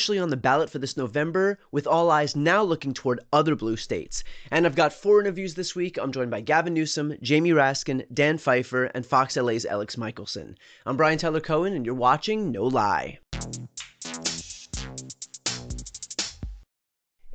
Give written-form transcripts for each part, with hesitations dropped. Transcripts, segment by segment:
Officially on the ballot for this November, with all eyes now looking toward other blue states. And I've got 4 interviews this week. I'm joined by Gavin Newsom, Jamie Raskin, Dan Pfeiffer, and Fox LA's Alex Michelson. I'm Brian Tyler Cohen, and you're watching No Lie.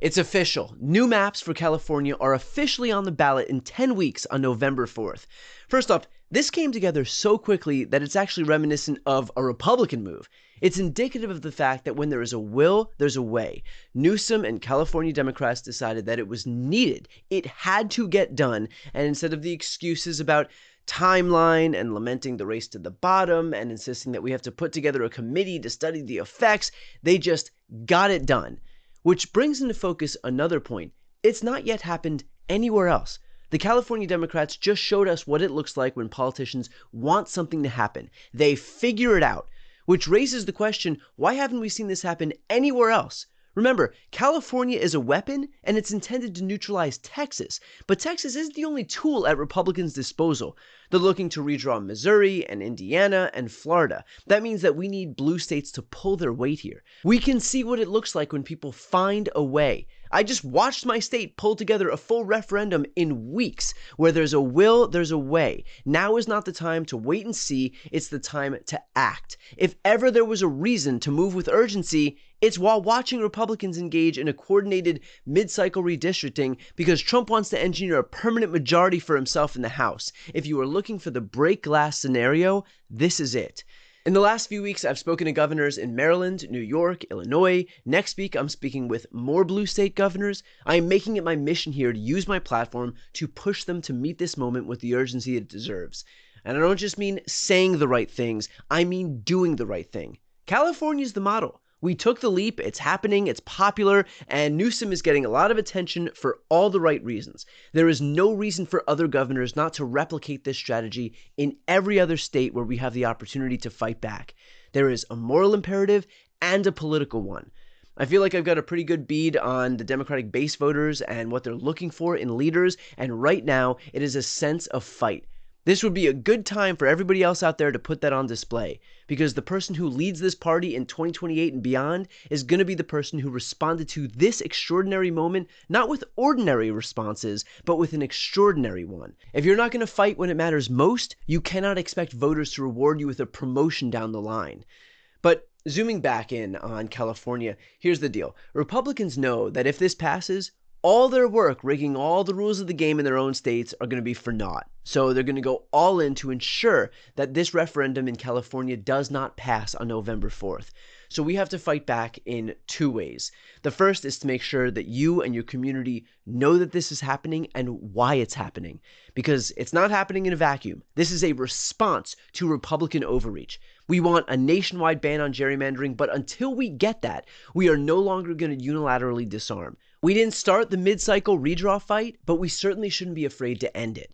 It's official. New maps for California are officially on the ballot in 10 weeks on November 4th. First off, this came together so quickly that it's actually reminiscent of a Republican move. It's indicative of the fact that when there is a will, there's a way. Newsom and California Democrats decided that it was needed. It had to get done, and instead of the excuses about timeline and lamenting the race to the bottom and insisting that we have to put together a committee to study the effects, they just got it done. Which brings into focus another point. It's not yet happened anywhere else. The California Democrats just showed us what it looks like when politicians want something to happen. They figure it out, which raises the question, why haven't we seen this happen anywhere else? Remember, California is a weapon, and it's intended to neutralize Texas. But Texas isn't the only tool at Republicans' disposal. They're looking to redraw Missouri and Indiana and Florida. That means that we need blue states to pull their weight here. We can see what it looks like when people find a way. I just watched my state pull together a full referendum in weeks. Where there's a will, there's a way. Now is not the time to wait and see, it's the time to act. If ever there was a reason to move with urgency, it's while watching Republicans engage in a coordinated mid-cycle redistricting because Trump wants to engineer a permanent majority for himself in the House. If you are looking for the break glass scenario, this is it. In the last few weeks, I've spoken to governors in Maryland, New York, Illinois. Next week, I'm speaking with more blue state governors. I am making it my mission here to use my platform to push them to meet this moment with the urgency it deserves. And I don't just mean saying the right things, I mean doing the right thing. California's the model. We took the leap, it's happening, it's popular, and Newsom is getting a lot of attention for all the right reasons. There is no reason for other governors not to replicate this strategy in every other state where we have the opportunity to fight back. There is a moral imperative and a political one. I feel like I've got a pretty good bead on the Democratic base voters and what they're looking for in leaders, and right now it is a sense of fight. This would be a good time for everybody else out there to put that on display, because the person who leads this party in 2028 and beyond is going to be the person who responded to this extraordinary moment, not with ordinary responses, but with an extraordinary one. If you're not going to fight when it matters most, you cannot expect voters to reward you with a promotion down the line. But zooming back in on California, here's the deal. Republicans know that if this passes, all their work rigging all the rules of the game in their own states are going to be for naught. So they're going to go all in to ensure that this referendum in California does not pass on November 4th. So we have to fight back in 2 ways. The first is to make sure that you and your community know that this is happening and why it's happening. Because it's not happening in a vacuum. This is a response to Republican overreach. We want a nationwide ban on gerrymandering, but until we get that, we are no longer going to unilaterally disarm. We didn't start the mid-cycle redraw fight, but we certainly shouldn't be afraid to end it.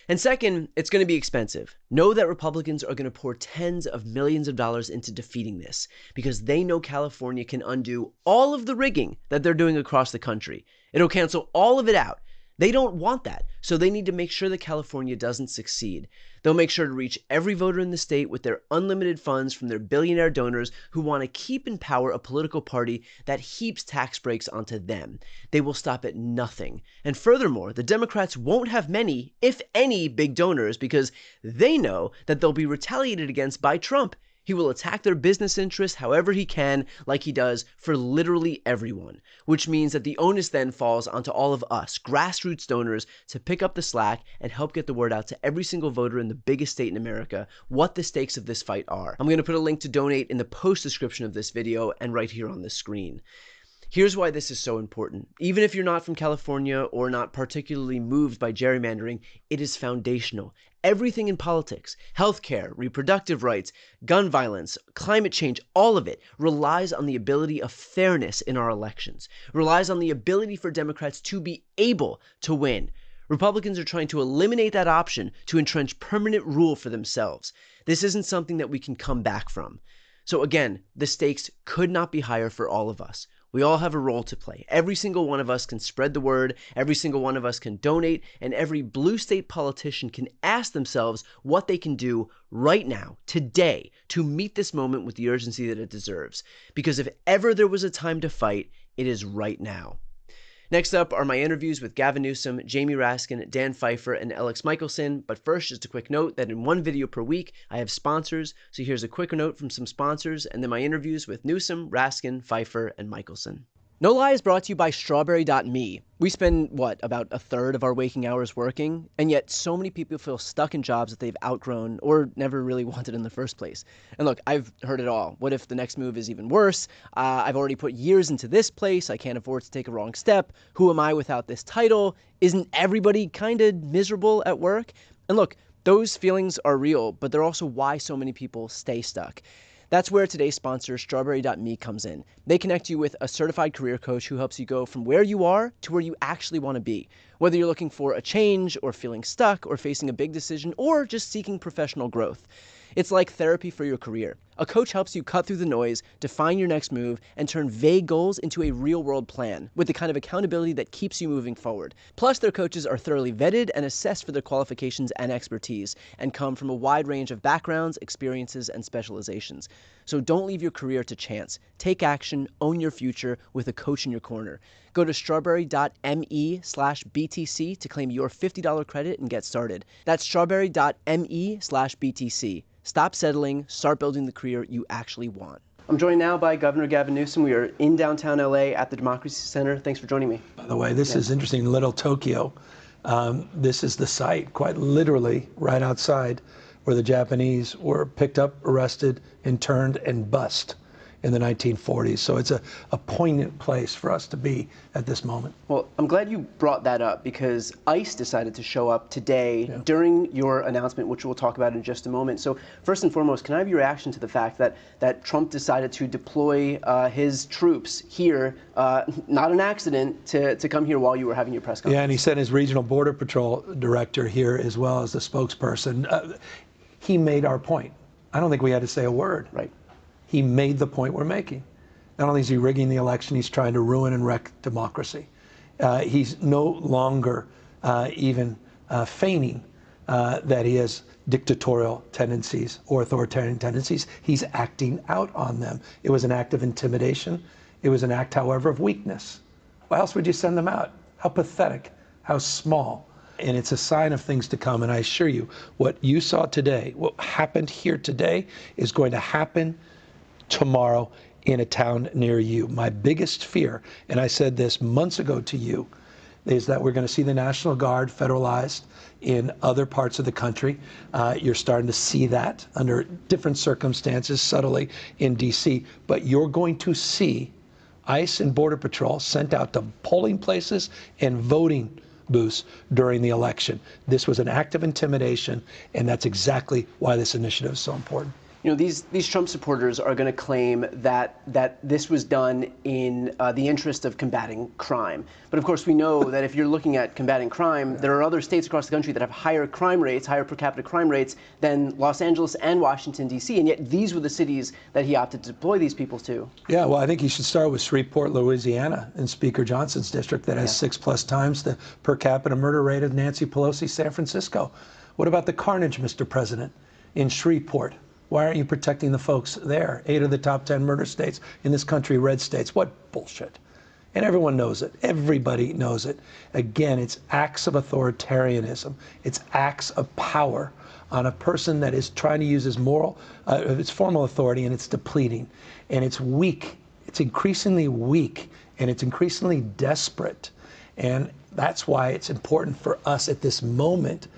And second, it's going to be expensive. Know that Republicans are going to pour tens of millions of dollars into defeating this because they know California can undo all of the rigging that they're doing across the country. It'll cancel all of it out. They don't want that, so they need to make sure that California doesn't succeed. They'll make sure to reach every voter in the state with their unlimited funds from their billionaire donors who want to keep in power a political party that heaps tax breaks onto them. They will stop at nothing. And furthermore, the Democrats won't have many, if any, big donors because they know that they'll be retaliated against by Trump. He will attack their business interests however he can, like he does for literally everyone, which means that the onus then falls onto all of us, grassroots donors, to pick up the slack and help get the word out to every single voter in the biggest state in America what the stakes of this fight are. I'm going to put a link to donate in the post description of this video and right here on the screen. Here's why this is so important. Even if you're not from California or not particularly moved by gerrymandering, it is foundational. Everything in politics, healthcare, reproductive rights, gun violence, climate change, all of it relies on the ability of fairness in our elections, relies on the ability for Democrats to be able to win. Republicans are trying to eliminate that option to entrench permanent rule for themselves. This isn't something that we can come back from. So again, the stakes could not be higher for all of us. We all have a role to play. Every single one of us can spread the word, every single one of us can donate, and every blue state politician can ask themselves what they can do right now, today, to meet this moment with the urgency that it deserves. Because if ever there was a time to fight, it is right now. Next up are my interviews with Gavin Newsom, Jamie Raskin, Dan Pfeiffer, and Alex Michelson. But first, just a quick note that in one video per week, I have sponsors. So here's a quick note from some sponsors, and then my interviews with Newsom, Raskin, Pfeiffer, and Michelson. No Lie is brought to you by Strawberry.me. We spend, about a third of our waking hours working, and yet so many people feel stuck in jobs that they've outgrown or never really wanted in the first place. And look, I've heard it all. What if the next move is even worse? I've already put years into this place. I can't afford to take a wrong step. Who am I without this title? Isn't everybody kind of miserable at work? And look, those feelings are real, but they're also why so many people stay stuck. That's where today's sponsor, Strawberry.me, comes in. They connect you with a certified career coach who helps you go from where you are to where you actually want to be. Whether you're looking for a change or feeling stuck or facing a big decision or just seeking professional growth. It's like therapy for your career. A coach helps you cut through the noise, define your next move, and turn vague goals into a real-world plan with the kind of accountability that keeps you moving forward. Plus, their coaches are thoroughly vetted and assessed for their qualifications and expertise and come from a wide range of backgrounds, experiences, and specializations. So don't leave your career to chance. Take action, own your future with a coach in your corner. Go to strawberry.me/BTC to claim your $50 credit and get started. That's strawberry.me/BTC. Stop settling, start building the career you actually want. I'm joined now by Governor Gavin Newsom. We are in downtown LA at the Democracy Center. Thanks for joining me. By the way, this is interesting. Little Tokyo. This is the site, quite literally, right outside where the Japanese were picked up, arrested, interned, and bussed in the 1940s. So it's a poignant place for us to be at this moment. Well, I'm glad you brought that up because ICE decided to show up today during your announcement, which we'll talk about in just a moment. So first and foremost, can I have your reaction to the fact that Trump decided to deploy his troops here, not an accident, to come here while you were having your press conference? Yeah, and he sent his regional border patrol director here as well as the spokesperson. He made our point. I don't think we had to say a word. Right. He made the point we're making. Not only is he rigging the election, he's trying to ruin and wreck democracy. He's no longer even feigning that he has dictatorial tendencies or authoritarian tendencies. He's acting out on them. It was an act of intimidation. It was an act, however, of weakness. Why else would you send them out? How pathetic, how small. And it's a sign of things to come. And I assure you, what you saw today, what happened here today, is going to happen tomorrow in a town near you. My biggest fear, and I said this months ago to you, is that we're going to see the National Guard federalized in other parts of the country. You're starting to see that under different circumstances, subtly in D.C. But you're going to see ICE and Border Patrol sent out to polling places and voting booths during the election. This was an act of intimidation, and that's exactly why this initiative is so important. You know, these Trump supporters are going to claim that this was done in the interest of combating crime. But of course, we know that if you're looking at combating crime, there are other states across the country that have higher crime rates, higher per capita crime rates than Los Angeles and Washington, D.C. And yet these were the cities that he opted to deploy these people to. Yeah, well, I think you should start with Shreveport, Louisiana, in Speaker Johnson's district that has 6+ times the per capita murder rate of Nancy Pelosi's San Francisco. What about the carnage, Mr. President, in Shreveport? Why aren't you protecting the folks there? 8 of the top 10 murder states in this country, red states. What bullshit. And everyone knows it. Everybody knows it. Again, it's acts of authoritarianism. It's acts of power on a person that is trying to use his its formal authority, and it's depleting. And it's weak. It's increasingly weak, and it's increasingly desperate. And that's why it's important for us at this moment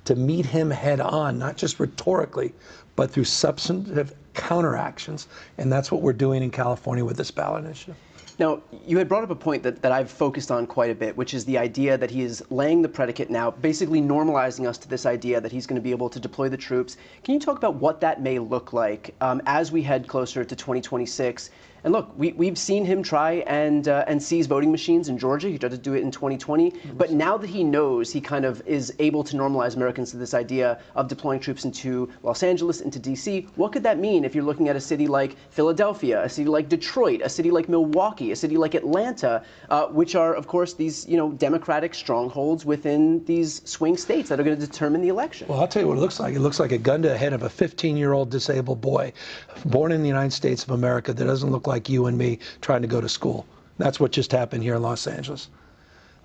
to meet him head on, not just rhetorically, but through substantive counteractions. And that's what we're doing in California with this ballot initiative. Now, you had brought up a point that I've focused on quite a bit, which is the idea that he is laying the predicate now, basically normalizing us to this idea that he's going to be able to deploy the troops. Can you talk about what that may look like as we head closer to 2026? And look, we've seen him try and seize voting machines in Georgia. He tried to do it in 2020. But now that he knows, he kind of is able to normalize Americans to this idea of deploying troops into Los Angeles, into D.C. What could that mean if you're looking at a city like Philadelphia, a city like Detroit, a city like Milwaukee, a city like Atlanta, which are, of course, these Democratic strongholds within these swing states that are going to determine the election? Well, I'll tell you what it looks like. It looks like a gun to the head of a 15-year-old disabled boy born in the United States of America that doesn't look like you and me trying to go to school. That's what just happened here in Los Angeles.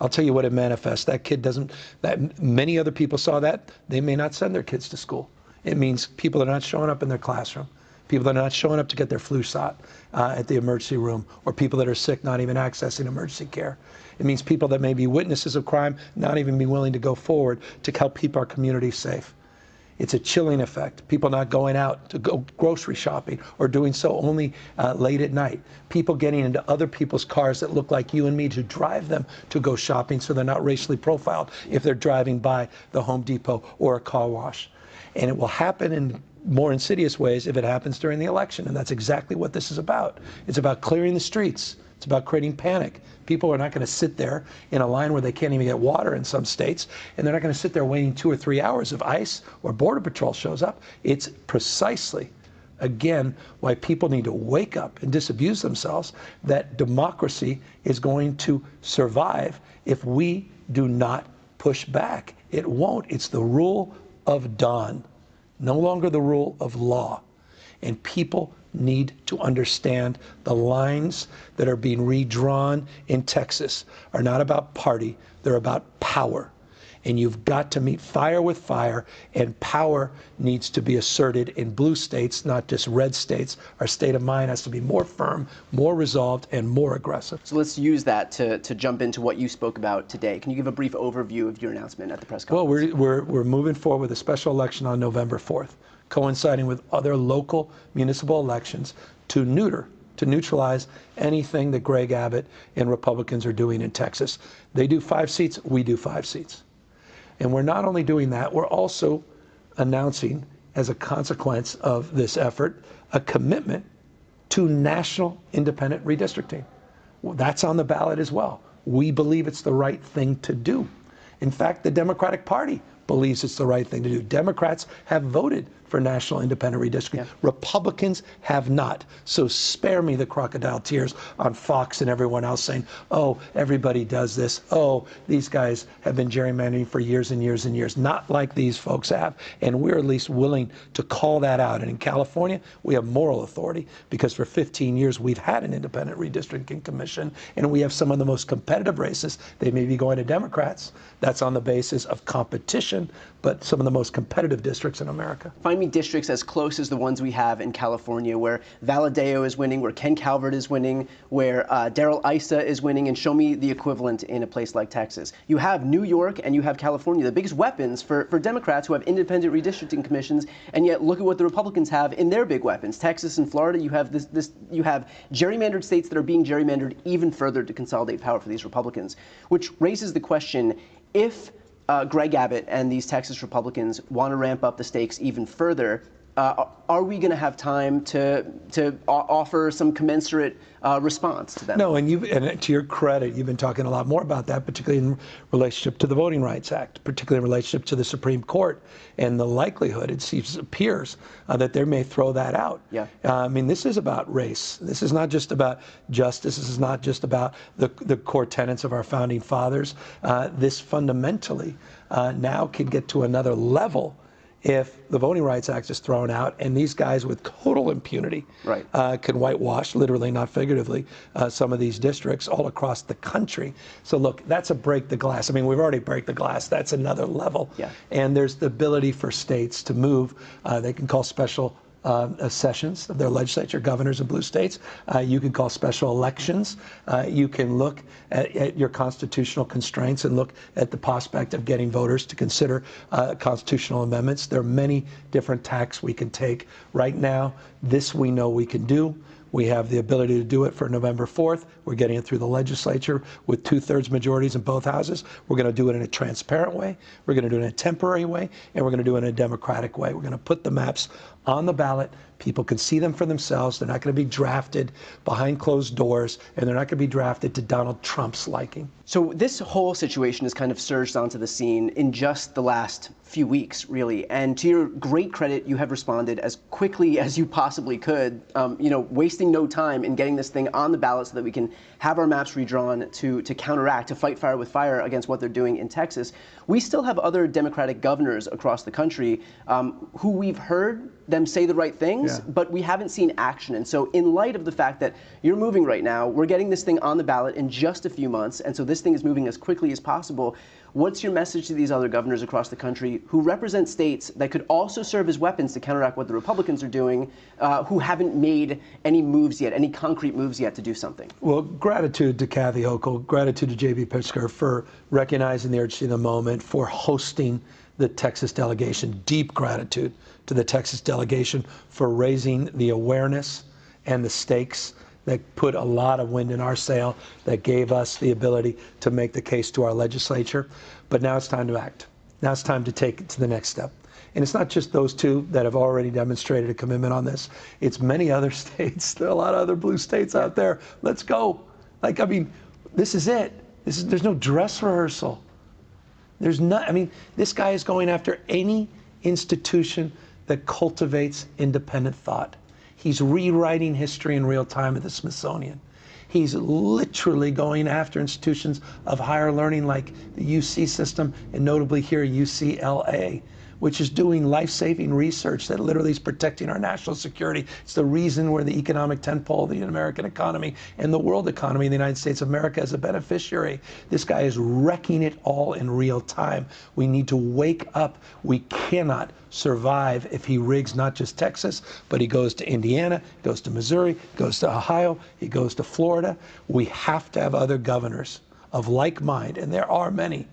I'll tell you what it manifests. That kid doesn't, that many other people saw that, they may not send their kids to school. It means people are not showing up in their classroom. People that are not showing up to get their flu shot at the emergency room, or people that are sick not even accessing emergency care. It means people that may be witnesses of crime not even be willing to go forward to help keep our community safe. It's a chilling effect. People not going out to go grocery shopping or doing so only late at night. People getting into other people's cars that look like you and me to drive them to go shopping so they're not racially profiled if they're driving by the Home Depot or a car wash. And it will happen in more insidious ways if it happens during the election. And that's exactly what this is about. It's about clearing the streets. It's about creating panic. People are not going to sit there in a line where they can't even get water in some states, and they're not going to sit there waiting 2 or 3 hours if ICE or Border Patrol shows up. It's precisely, again, why people need to wake up and disabuse themselves that democracy is going to survive if we do not push back. It won't. It's the rule of dawn, no longer the rule of law. And people need to understand the lines that are being redrawn in Texas are not about party, they're about power. And you've got to meet fire with fire, and power needs to be asserted in blue states, not just red states. Our state of mind has to be more firm, more resolved, and more aggressive. So let's use that to jump into what you spoke about today. Can you give a brief overview of your announcement at the press conference? Well, we're moving forward with a special election on November 4th, coinciding with other local municipal elections to neutralize anything that Greg Abbott and Republicans are doing in Texas. They do 5 seats, we do 5 seats. And we're not only doing that, we're also announcing, as a consequence of this effort, a commitment to national independent redistricting. Well, that's on the ballot as well. We believe it's the right thing to do. In fact, the Democratic Party believes it's the right thing to do. Democrats have voted for national independent redistricting. Yeah. Republicans have not. So spare me the crocodile tears on Fox and everyone else saying, oh, everybody does this. Oh, these guys have been gerrymandering for years and years and years. Not like these folks have. And we're at least willing to call that out. And in California, we have moral authority because for 15 years we've had an independent redistricting commission, and we have some of the most competitive races. They may be going to Democrats. That's on the basis of competition, but some of the most competitive districts in America. Find me districts as close as the ones we have in California, where Valadeo is winning, where Ken Calvert is winning, where Darrell Issa is winning, and show me the equivalent in a place like Texas. You have New York and you have California, the biggest weapons for Democrats who have independent redistricting commissions, and yet look at what the Republicans have in their big weapons. Texas and Florida, you have you have gerrymandered states that are being gerrymandered even further to consolidate power for these Republicans, which raises the question, if Greg Abbott and these Texas Republicans want to ramp up the stakes even further, are we going to have time to offer some commensurate response to them? No, and to your credit, you've been talking a lot more about that, particularly in relationship to the Voting Rights Act, particularly in relationship to the Supreme Court, and the likelihood, it appears, that they may throw that out. Yeah. I mean, this is about race. This is not just about justice. This is not just about the core tenets of our founding fathers. This fundamentally now can get to another level if the Voting Rights Act is thrown out and these guys with total impunity can whitewash, literally, not figuratively, some of these districts all across the country. So look, that's a break the glass. I mean, we've already break the glass. That's another level. Yeah. And there's the ability for states to move. They can call special sessions of their legislature, governors of blue states. You can call special elections. You can look at your constitutional constraints and look at the prospect of getting voters to consider constitutional amendments. There are many different tacks we can take. Right now, this we know we can do. We have the ability to do it for November 4th. We're getting it through the legislature with 2/3 majorities in both houses. We're going to do it in a transparent way. We're going to do it in a temporary way. And we're going to do it in a democratic way. We're going to put the maps on the ballot. People can see them for themselves. They're not going to be drafted behind closed doors, and they're not going to be drafted to Donald Trump's liking. So this whole situation has kind of surged onto the scene in just the last few weeks, really. And to your great credit, you have responded as quickly as you possibly could, wasting no time in getting this thing on the ballot so that we can have our maps redrawn to counteract, to fight fire with fire against what they're doing in Texas. We still have other Democratic governors across the country who we've heard them say the right things, but we haven't seen action. And so in light of the fact that you're moving right now, we're getting this thing on the ballot in just a few months, and so this thing is moving as quickly as possible. What's your message to these other governors across the country who represent states that could also serve as weapons to counteract what the Republicans are doing, who haven't made any moves yet, any concrete moves yet to do something? Well, gratitude to Kathy Hochul, gratitude to J.B. Pritzker for recognizing the urgency of the moment, for hosting the Texas delegation. Deep gratitude to the Texas delegation for raising the awareness and the stakes that put a lot of wind in our sail, that gave us the ability to make the case to our legislature. But now it's time to act. Now it's time to take it to the next step. And it's not just those two that have already demonstrated a commitment on this. It's many other states. There are a lot of other blue states out there. Let's go. This is it. There's no dress rehearsal. This guy is going after any institution that cultivates independent thought. He's rewriting history in real time at the Smithsonian. He's literally going after institutions of higher learning like the UC system, and notably here UCLA, which is doing life-saving research that literally is protecting our national security. It's the reason we're the economic tentpole of the American economy and the world economy in the United States of America as a beneficiary. This guy is wrecking it all in real time. We need to wake up. We cannot survive if he rigs not just Texas, but he goes to Indiana, goes to Missouri, goes to Ohio, he goes to Florida. We have to have other governors of like mind, and there are many,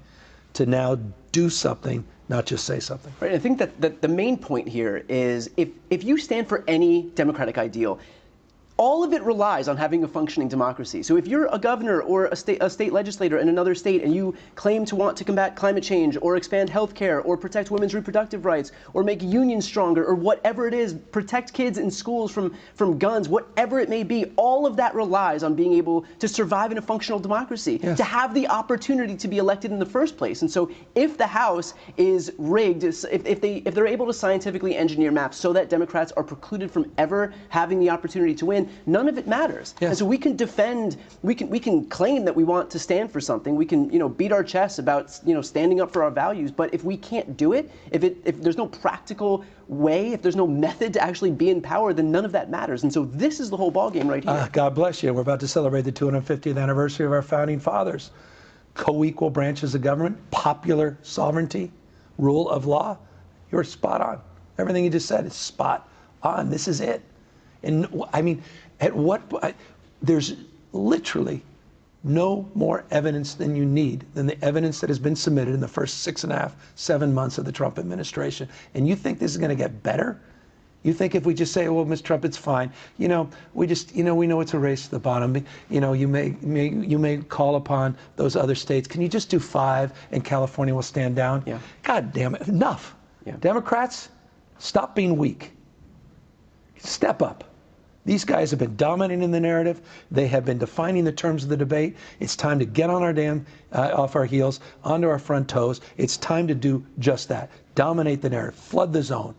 to now do something, not just say something. Right. I think that the main point here is if you stand for any democratic ideal, all of it relies on having a functioning democracy. So if you're a governor or a state legislator in another state and you claim to want to combat climate change or expand health care or protect women's reproductive rights or make unions stronger or whatever it is, protect kids in schools from guns, whatever it may be, all of that relies on being able to survive in a functional democracy, to have the opportunity to be elected in the first place. And so if the House is rigged, if they're able to scientifically engineer maps so that Democrats are precluded from ever having the opportunity to win, none of it matters. Yes. And so we can defend, we can claim that we want to stand for something. We can, beat our chests about, standing up for our values. But if we can't do it, if there's no practical way, if there's no method to actually be in power, then none of that matters. And so this is the whole ballgame right here. God bless you. We're about to celebrate the 250th anniversary of our founding fathers. Co-equal branches of government, popular sovereignty, rule of law. You're spot on. Everything you just said is spot on. This is it. And there's literally no more evidence than you need than the evidence that has been submitted in the first 6.5, 7 months of the Trump administration. And you think this is going to get better? You think if we just say, well, Mr. Trump, it's fine. We know it's a race to the bottom. You may call upon those other states. Can you just do 5 and California will stand down? Yeah. God damn it, enough. Yeah. Democrats, stop being weak. Step up. These guys have been dominating the narrative. They have been defining the terms of the debate. It's time to get on our off our heels, onto our front toes. It's time to do just that. Dominate the narrative, flood the zone,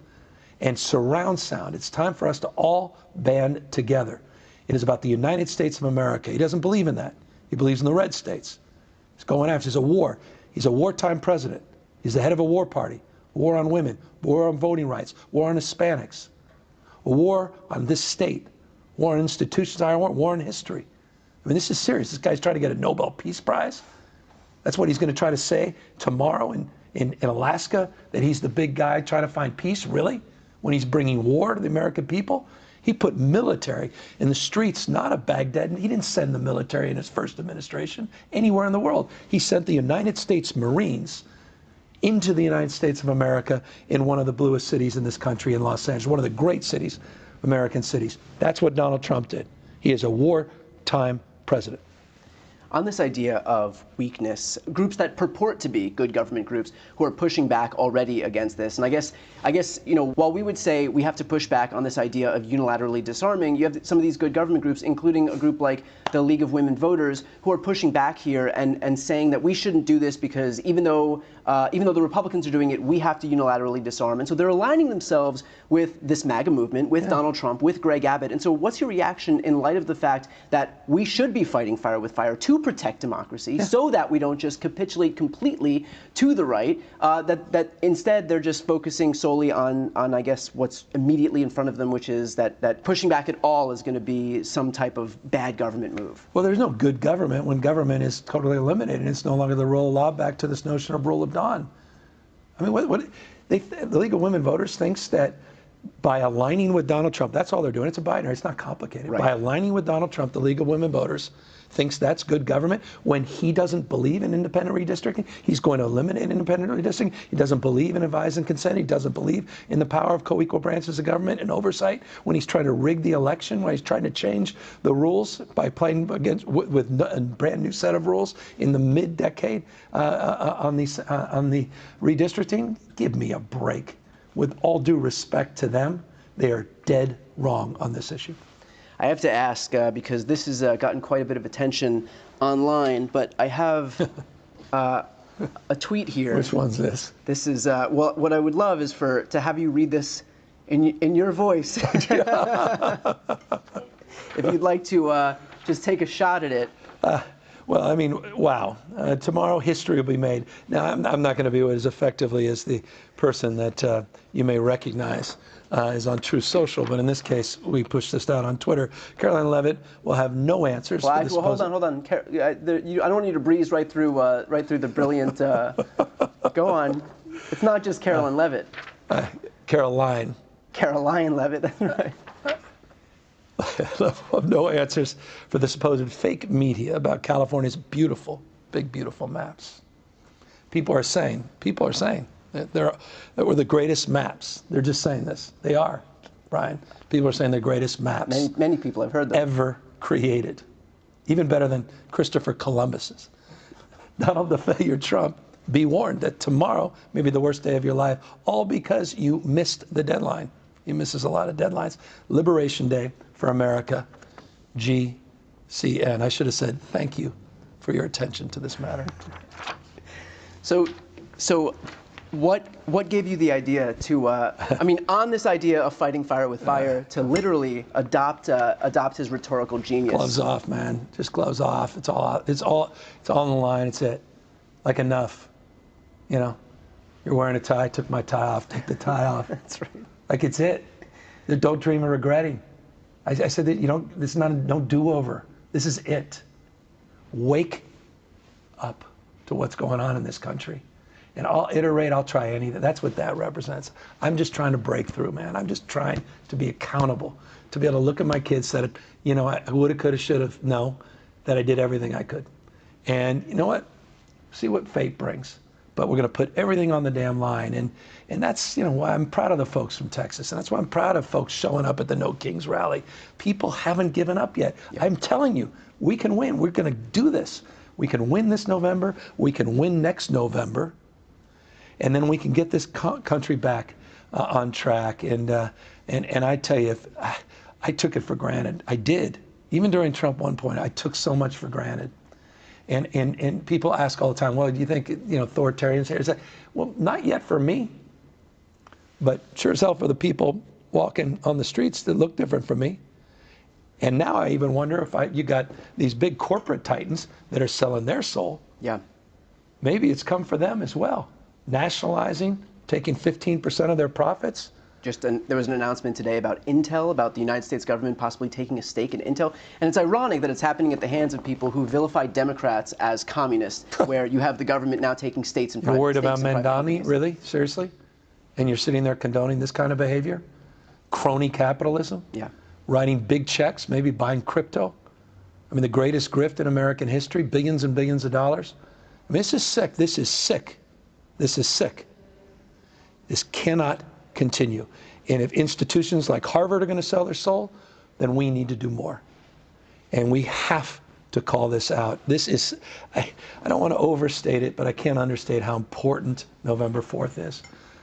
and surround sound. It's time for us to all band together. It is about the United States of America. He doesn't believe in that. He believes in the red states. He's going after, he's a wartime president. He's the head of a war party, war on women, war on voting rights, war on Hispanics, a war on this state. War on institutions, war on history. This is serious. This guy's trying to get a Nobel Peace Prize. That's what he's going to try to say tomorrow in Alaska, that he's the big guy trying to find peace, really? When he's bringing war to the American people? He put military in the streets, not of Baghdad. He didn't send the military in his first administration anywhere in the world. He sent the United States Marines into the United States of America in one of the bluest cities in this country, in Los Angeles, one of the great cities, American cities. That's what Donald Trump did. He is a wartime president. On this idea of weakness, groups that purport to be good government groups who are pushing back already against this, and I guess, while we would say we have to push back on this idea of unilaterally disarming, you have some of these good government groups, including a group like the League of Women Voters, who are pushing back here and saying that we shouldn't do this because even though the Republicans are doing it, we have to unilaterally disarm. And so they're aligning themselves with this MAGA movement, with Donald Trump, with Greg Abbott. And so what's your reaction in light of the fact that we should be fighting fire with fire to protect democracy so that we don't just capitulate completely to the right, that instead they're just focusing solely on I guess, what's immediately in front of them, which is that pushing back at all is going to be some type of bad government move? Well, there's no good government when government is totally eliminated. It's no longer the rule of law, back to this notion of rule of dawn. I mean, the League of Women Voters thinks that by aligning with Donald Trump, that's all they're doing. It's a binary. It's not complicated. Right. By aligning with Donald Trump, the League of Women Voters thinks that's good government when he doesn't believe in independent redistricting. He's going to eliminate independent redistricting. He doesn't believe in advise and consent. He doesn't believe in the power of co-equal branches of government and oversight when he's trying to rig the election, when he's trying to change the rules by playing against with a brand new set of rules in the mid-decade on the redistricting. Give me a break. With all due respect to them, they are dead wrong on this issue. I have to ask, because this has gotten quite a bit of attention online, but I have a tweet here. Which one's this? This is, well, what I would love is to have you read this in your voice. If you'd like to just take a shot at it. Well, I mean, wow. Tomorrow history will be made. Now, I'm not going to be as effectively as the person that you may recognize is on True Social, but in this case, we push this out on Twitter. Caroline Leavitt will have no answers. Well, hold on. I don't want you to breeze right through the brilliant. Go on. It's not just Caroline Leavitt. Caroline Leavitt. That's right. Of no answers for the supposed fake media about California's beautiful, big, beautiful maps. People are saying that we're the greatest maps. They're just saying this. They are, Brian. People are saying they're greatest maps. Many people have heard them. Ever created. Even better than Christopher Columbus's. Donald the Failure Trump, be warned that tomorrow may be the worst day of your life, all because you missed the deadline. He misses a lot of deadlines. Liberation Day for America, GCN. I should have said thank you for your attention to this matter. So what gave you the idea to, on this idea of fighting fire with fire, to literally adopt his rhetorical genius? Gloves off, man. Just gloves off. It's all on the line. It's it. Like enough. You're wearing a tie. Took my tie off. Take the tie off. That's right. Like it's it. Don't dream of regretting. I said that this is not no do-over. This is it. Wake up to what's going on in this country. And I'll iterate, I'll try anything. That's what that represents. I'm just trying to break through, man. I'm just trying to be accountable, to be able to look at my kids, that, I woulda, coulda, shoulda, know that I did everything I could. And you know what? See what fate brings. But we're going to put everything on the damn line. And that's, why I'm proud of the folks from Texas. And that's why I'm proud of folks showing up at the No Kings rally. People haven't given up yet. Yep. I'm telling you, we can win. We're going to do this. We can win this November. We can win next November. And then we can get this country back on track. And I tell you, I took it for granted. I did. Even during Trump 1.0, I took so much for granted. And people ask all the time, well, do you think, authoritarians here? Well, not yet for me. But sure as hell for the people walking on the streets that look different from me. And now I even wonder if you got these big corporate titans that are selling their soul. Yeah. Maybe it's come for them as well. Nationalizing, taking 15% of their profits. There was an announcement today about Intel, about the United States government possibly taking a stake in Intel. And it's ironic that it's happening at the hands of people who vilify Democrats as communists, where you have the government now taking states and private. You're worried about Mandami? Really? Seriously? And you're sitting there condoning this kind of behavior? Crony capitalism? Yeah. Writing big checks, maybe buying crypto? The greatest grift in American history, billions and billions of dollars? This is sick. This is sick. This is sick. This cannot continue. And if institutions like Harvard are going to sell their soul, then we need to do more. And we have to call this out. This is, I don't want to overstate it, but I can't understate how important November 4th is.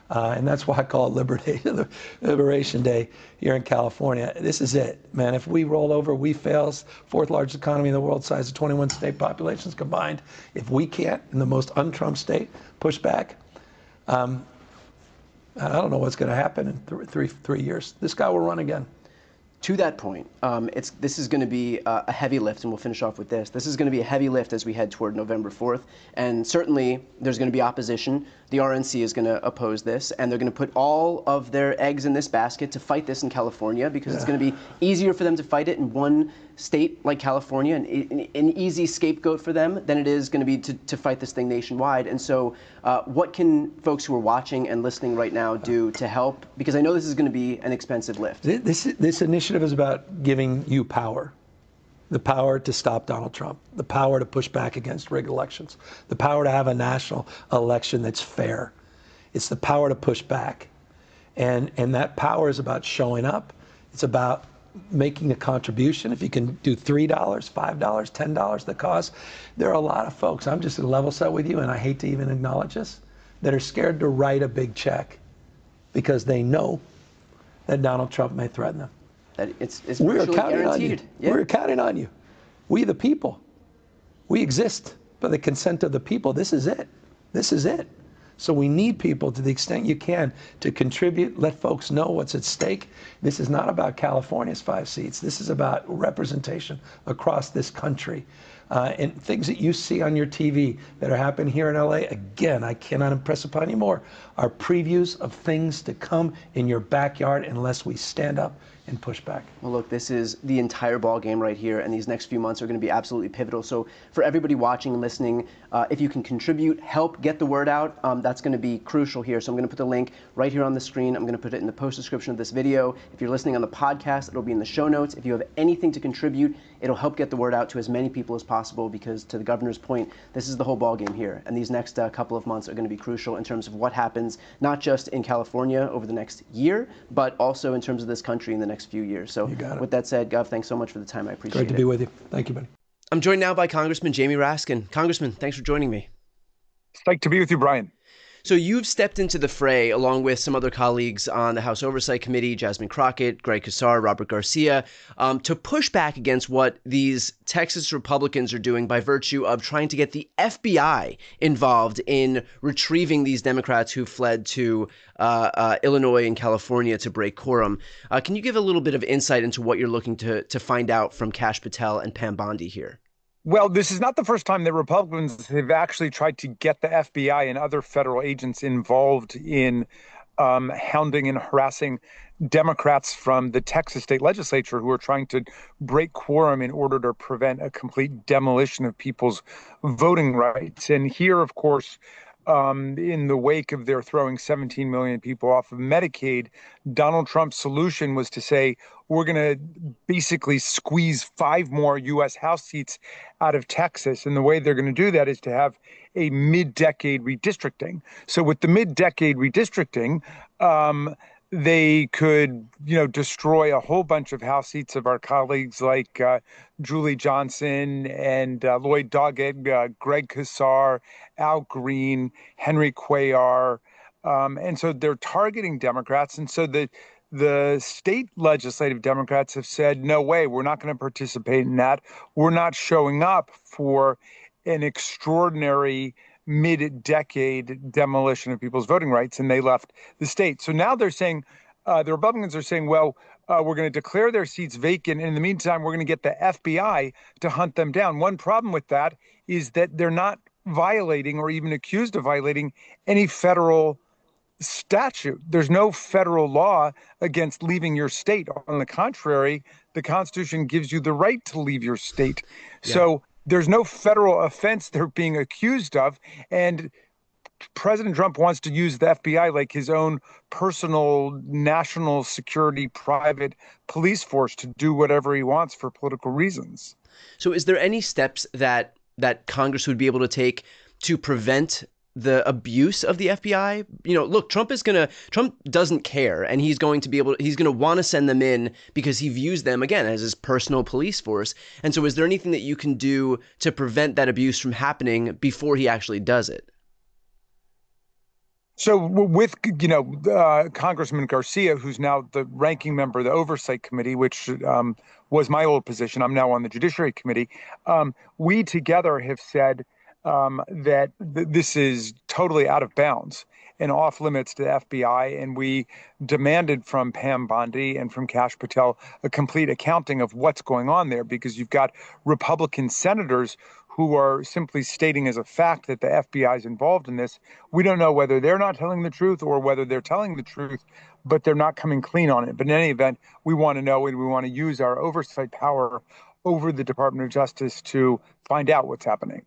And that's why I call it Liberation Day here in California. This is it, man. If we roll over, we fail. Fourth largest economy in the world, size of 21 state populations combined. If we can't, in the most un-Trump state, push back, I don't know what's going to happen in three years. This guy will run again. To that point, this is going to be a heavy lift, and we'll finish off with this. This is going to be a heavy lift as we head toward November 4th, and certainly there's going to be opposition. The RNC is going to oppose this, and they're going to put all of their eggs in this basket to fight this in California, because it's going to be easier for them to fight it in one state like California, and an easy scapegoat for them, than it is going to be to fight this thing nationwide. And so what can folks who are watching and listening right now do to help? Because I know this is going to be an expensive lift. This initiative is about giving you power. The power to stop Donald Trump, the power to push back against rigged elections, the power to have a national election that's fair. It's the power to push back. And that power is about showing up. It's about making a contribution. If you can do $3, $5, $10, the cause. There are a lot of folks, I'm just going to level set with you, and I hate to even acknowledge this, that are scared to write a big check because they know that Donald Trump may threaten them. That it's We're virtually counting on you. guaranteed. Yeah. We're counting on you. We the people. We exist by the consent of the people. This is it. This is it. So we need people, to the extent you can, to contribute, let folks know what's at stake. This is not about California's 5 seats. This is about representation across this country. And things that you see on your TV that are happening here in LA, again, I cannot impress upon you more, are previews of things to come in your backyard unless we stand up and push back. Well, look, this is the entire ball game right here, and these next few months are going to be absolutely pivotal. So for everybody watching and listening, if you can contribute, help get the word out, that's going to be crucial here. So I'm going to put the link right here on the screen. I'm going to put it in the post description of this video. If you're listening on the podcast, it'll be in the show notes. If you have anything to contribute, it'll help get the word out to as many people as possible, because to the governor's point, this is the whole ball game here. And these next couple of months are going to be crucial in terms of what happens, not just in California over the next year, but also in terms of this country in the next few years. So with that said, Gov, thanks so much for the time. I appreciate it. Great to be with you. Thank you, buddy. I'm joined now by Congressman Jamie Raskin. Congressman, thanks for joining me. Psyched to be with you, Brian. So you've stepped into the fray along with some other colleagues on the House Oversight Committee, Jasmine Crockett, Greg Casar, Robert Garcia, to push back against what these Texas Republicans are doing by virtue of trying to get the FBI involved in retrieving these Democrats who fled to Illinois and California to break quorum. Can you give a little bit of insight into what you're looking to find out from Kash Patel and Pam Bondi here? Well, this is not the first time that Republicans have actually tried to get the FBI and other federal agents involved in hounding and harassing Democrats from the Texas state legislature who are trying to break quorum in order to prevent a complete demolition of people's voting rights. And here, of course, in the wake of their throwing 17 million people off of Medicaid, Donald Trump's solution was to say, we're going to basically squeeze 5 more U.S. House seats out of Texas. And the way they're going to do that is to have a mid-decade redistricting. So with the mid-decade redistricting, they could, destroy a whole bunch of House seats of our colleagues like Julie Johnson and Lloyd Doggett, Greg Casar, Al Green, Henry Cuellar. And so they're targeting Democrats. And so the state legislative Democrats have said, no way, we're not going to participate in that. We're not showing up for an extraordinary mid-decade demolition of people's voting rights, and they left the state. So now they're saying, the Republicans are saying, well, we're going to declare their seats vacant, and in the meantime, we're going to get the FBI to hunt them down. One problem with that is that they're not violating or even accused of violating any federal statute. There's no federal law against leaving your state. On the contrary, the Constitution gives you the right to leave your state. Yeah. So there's no federal offense they're being accused of. And President Trump wants to use the FBI like his own personal national security private police force to do whatever he wants for political reasons. So is there any steps that Congress would be able to take to prevent the abuse of the FBI? Look, Trump doesn't care, and he's going to want to send them in because he views them, again, as his personal police force. And so is there anything that you can do to prevent that abuse from happening before he actually does it? So with, Congressman Garcia, who's now the ranking member of the Oversight Committee, which was my old position. I'm now on the Judiciary Committee. We together have said that this is totally out of bounds and off limits to the FBI. And we demanded from Pam Bondi and from Kash Patel a complete accounting of what's going on there, because you've got Republican senators who are simply stating as a fact that the FBI is involved in this. We don't know whether they're not telling the truth or whether they're telling the truth, but they're not coming clean on it. But in any event, we want to know, and we want to use our oversight power over the Department of Justice to find out what's happening.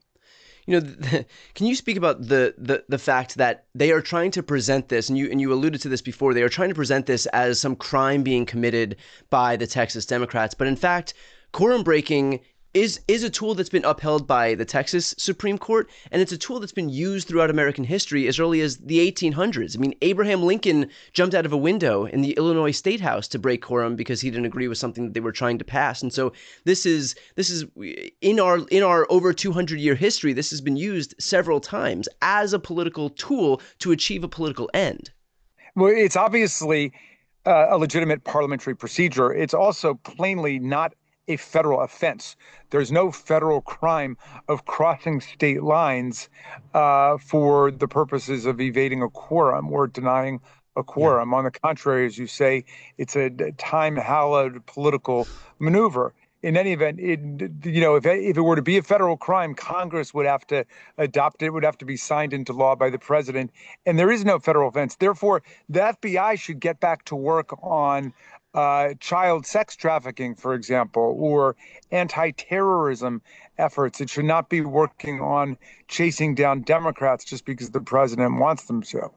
Can you speak about the fact that they are trying to present this, and you alluded to this before, they are trying to present this as some crime being committed by the Texas Democrats, but in fact, quorum breaking is a tool that's been upheld by the Texas Supreme Court, and it's a tool that's been used throughout American history as early as the 1800s. I mean, Abraham Lincoln jumped out of a window in the Illinois State House to break quorum because he didn't agree with something that they were trying to pass. And so this is in our over 200-year history, this has been used several times as a political tool to achieve a political end. Well, it's obviously a legitimate parliamentary procedure. It's also plainly not a federal offense. There's no federal crime of crossing state lines for the purposes of evading a quorum or denying a quorum. On the contrary, as you say, it's a time-hallowed political maneuver. In any event, if it were to be a federal crime, Congress would have to adopt it, would have to be signed into law by the president, and there is no federal offense. Therefore, the FBI should get back to work on child sex trafficking, for example, or anti-terrorism efforts. It should not be working on chasing down Democrats just because the president wants them to.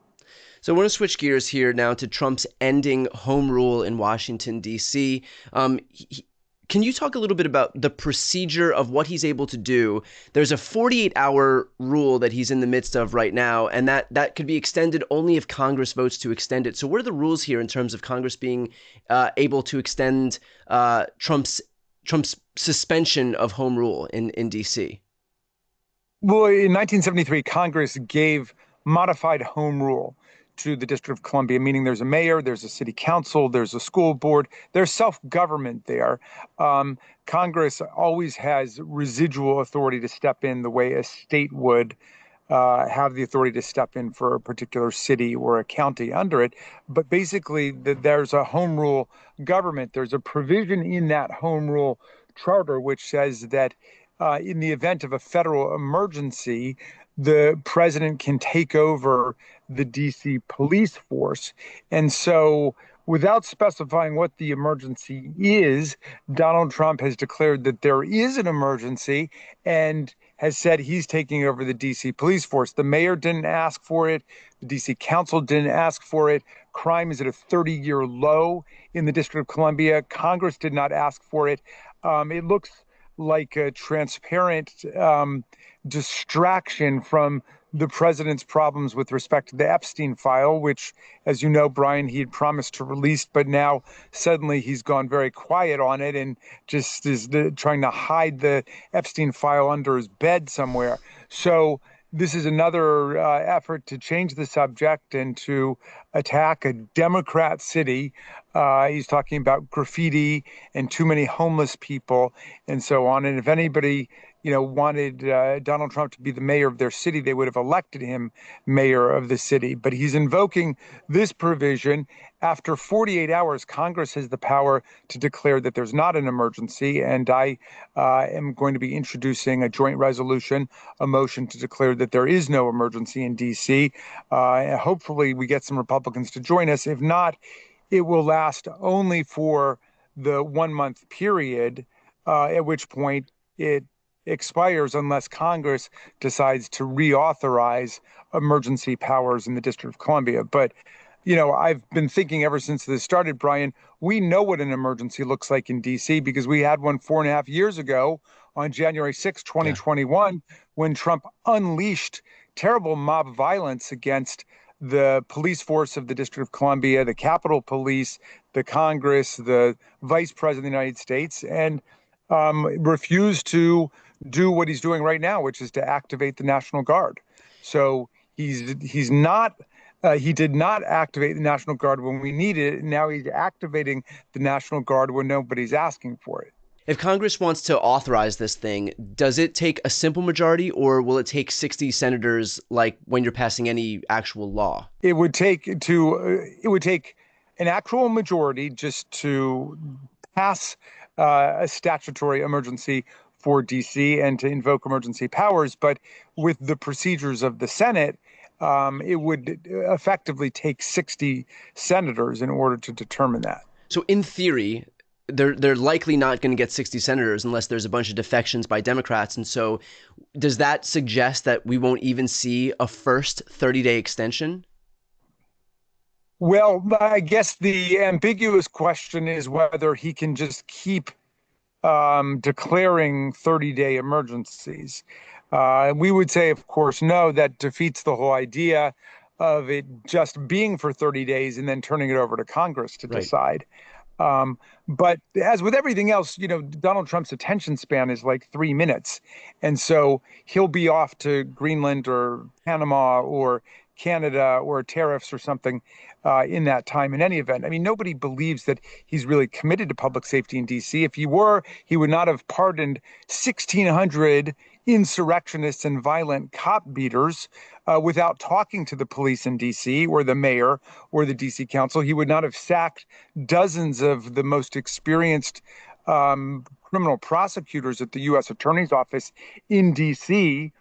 So I want to switch gears here now to Trump's ending home rule in Washington, D.C. Can you talk a little bit about the procedure of what he's able to do? There's a 48-hour rule that he's in the midst of right now, and that could be extended only if Congress votes to extend it. So what are the rules here in terms of Congress being able to extend Trump's suspension of home rule in D.C.? Well, in 1973, Congress gave modified home rule to the District of Columbia, meaning there's a mayor, there's a city council, there's a school board, there's self-government there. Congress always has residual authority to step in the way a state would have the authority to step in for a particular city or a county under it. But basically, there's a home rule government. There's a provision in that home rule charter which says that in the event of a federal emergency, the president can take over the DC police force. And so without specifying what the emergency is, Donald Trump has declared that there is an emergency and has said he's taking over the DC police force. The mayor didn't ask for it. The DC council didn't ask for it. Crime is at a 30-year low in the District of Columbia. Congress did not ask for it. It looks like a transparent distraction from the president's problems with respect to the Epstein file, which, as you know, Brian, he had promised to release, but now suddenly he's gone very quiet on it and just is trying to hide the Epstein file under his bed somewhere. So this is another effort to change the subject and to attack a Democrat city. He's talking about graffiti and too many homeless people and so on. And if anybody wanted Donald Trump to be the mayor of their city, they would have elected him mayor of the city. But he's invoking this provision. After 48 hours, Congress has the power to declare that there's not an emergency. And I am going to be introducing a joint resolution, a motion to declare that there is no emergency in D.C. Hopefully we get some Republicans to join us. If not, it will last only for the 1 month period, at which point it expires unless Congress decides to reauthorize emergency powers in the District of Columbia. But, I've been thinking ever since this started, Brian, we know what an emergency looks like in D.C. because we had one 4.5 years ago on January 6, 2021, when Trump unleashed terrible mob violence against the police force of the District of Columbia, the Capitol Police, the Congress, the Vice President of the United States, and refused to do what he's doing right now, which is to activate the National Guard. So he's not. He did not activate the National Guard when we needed it. Now he's activating the National Guard when nobody's asking for it. If Congress wants to authorize this thing, does it take a simple majority, or will it take 60 senators like when you're passing any actual law? It would take an actual majority just to pass a statutory emergency for DC and to invoke emergency powers. But with the procedures of the Senate, it would effectively take 60 senators in order to determine that. So in theory, they're likely not going to get 60 senators unless there's a bunch of defections by Democrats. And so does that suggest that we won't even see a first 30-day extension? Well, I guess the ambiguous question is whether he can just keep declaring 30-day emergencies. We would say, of course, no, that defeats the whole idea of it just being for 30 days and then turning it over to Congress to decide. But as with everything else, Donald Trump's attention span is like 3 minutes. And so he'll be off to Greenland or Panama or Canada or tariffs or something in that time in any event. I mean, nobody believes that he's really committed to public safety in D.C. If he were, he would not have pardoned 1,600 insurrectionists and violent cop beaters without talking to the police in D.C. or the mayor or the D.C. council. He would not have sacked dozens of the most experienced criminal prosecutors at the U.S. Attorney's Office in D.C.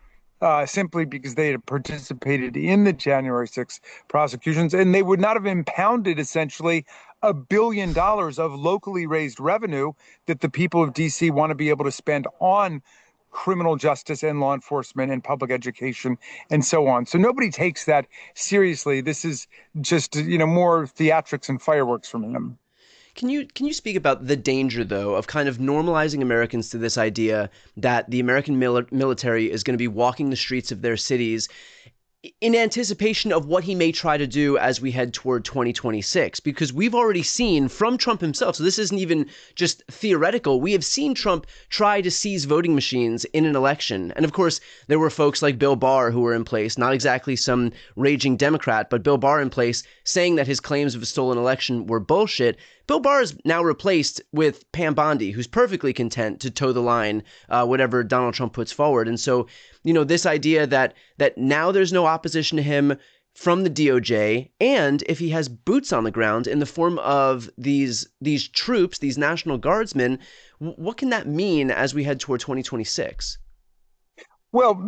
Simply because they had participated in the January 6th prosecutions, and they would not have impounded essentially $1 billion of locally raised revenue that the people of D.C. want to be able to spend on criminal justice and law enforcement and public education and so on. So nobody takes that seriously. This is just, more theatrics and fireworks from him. Can you speak about the danger, though, of kind of normalizing Americans to this idea that the American military is going to be walking the streets of their cities in anticipation of what he may try to do as we head toward 2026? Because we've already seen from Trump himself, so this isn't even just theoretical, we have seen Trump try to seize voting machines in an election. And of course, there were folks like Bill Barr who were in place, not exactly some raging Democrat, but Bill Barr in place saying that his claims of a stolen election were bullshit. Bill Barr is now replaced with Pam Bondi, who's perfectly content to toe the line, whatever Donald Trump puts forward. And so, this idea that now there's no opposition to him from the DOJ, and if he has boots on the ground in the form of these troops, these National Guardsmen, what can that mean as we head toward 2026? Well,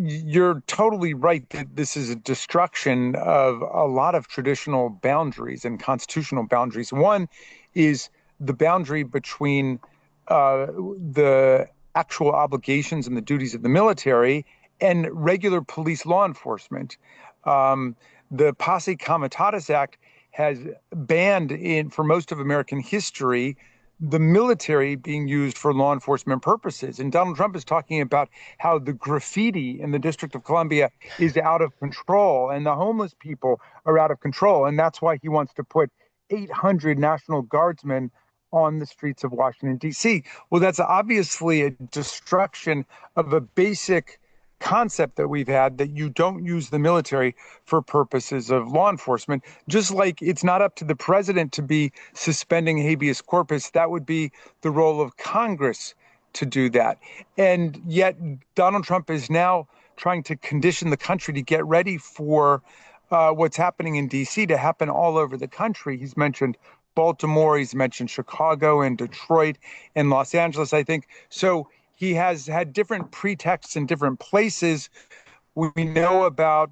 you're totally right that this is a destruction of a lot of traditional boundaries and constitutional boundaries. One is the boundary between the actual obligations and the duties of the military and regular police law enforcement. The Posse Comitatus Act has banned for most of American history the military being used for law enforcement purposes. And Donald Trump is talking about how the graffiti in the District of Columbia is out of control and the homeless people are out of control. And that's why he wants to put 800 National Guardsmen on the streets of Washington, D.C. Well, that's obviously a destruction of a basic concept that we've had, that you don't use the military for purposes of law enforcement, just like it's not up to the president to be suspending habeas corpus. That would be the role of Congress to do that. And yet Donald Trump is now trying to condition the country to get ready for what's happening in D.C. to happen all over the country. He's mentioned Baltimore, he's mentioned Chicago and Detroit and Los Angeles, I think. So he has had different pretexts in different places. We know about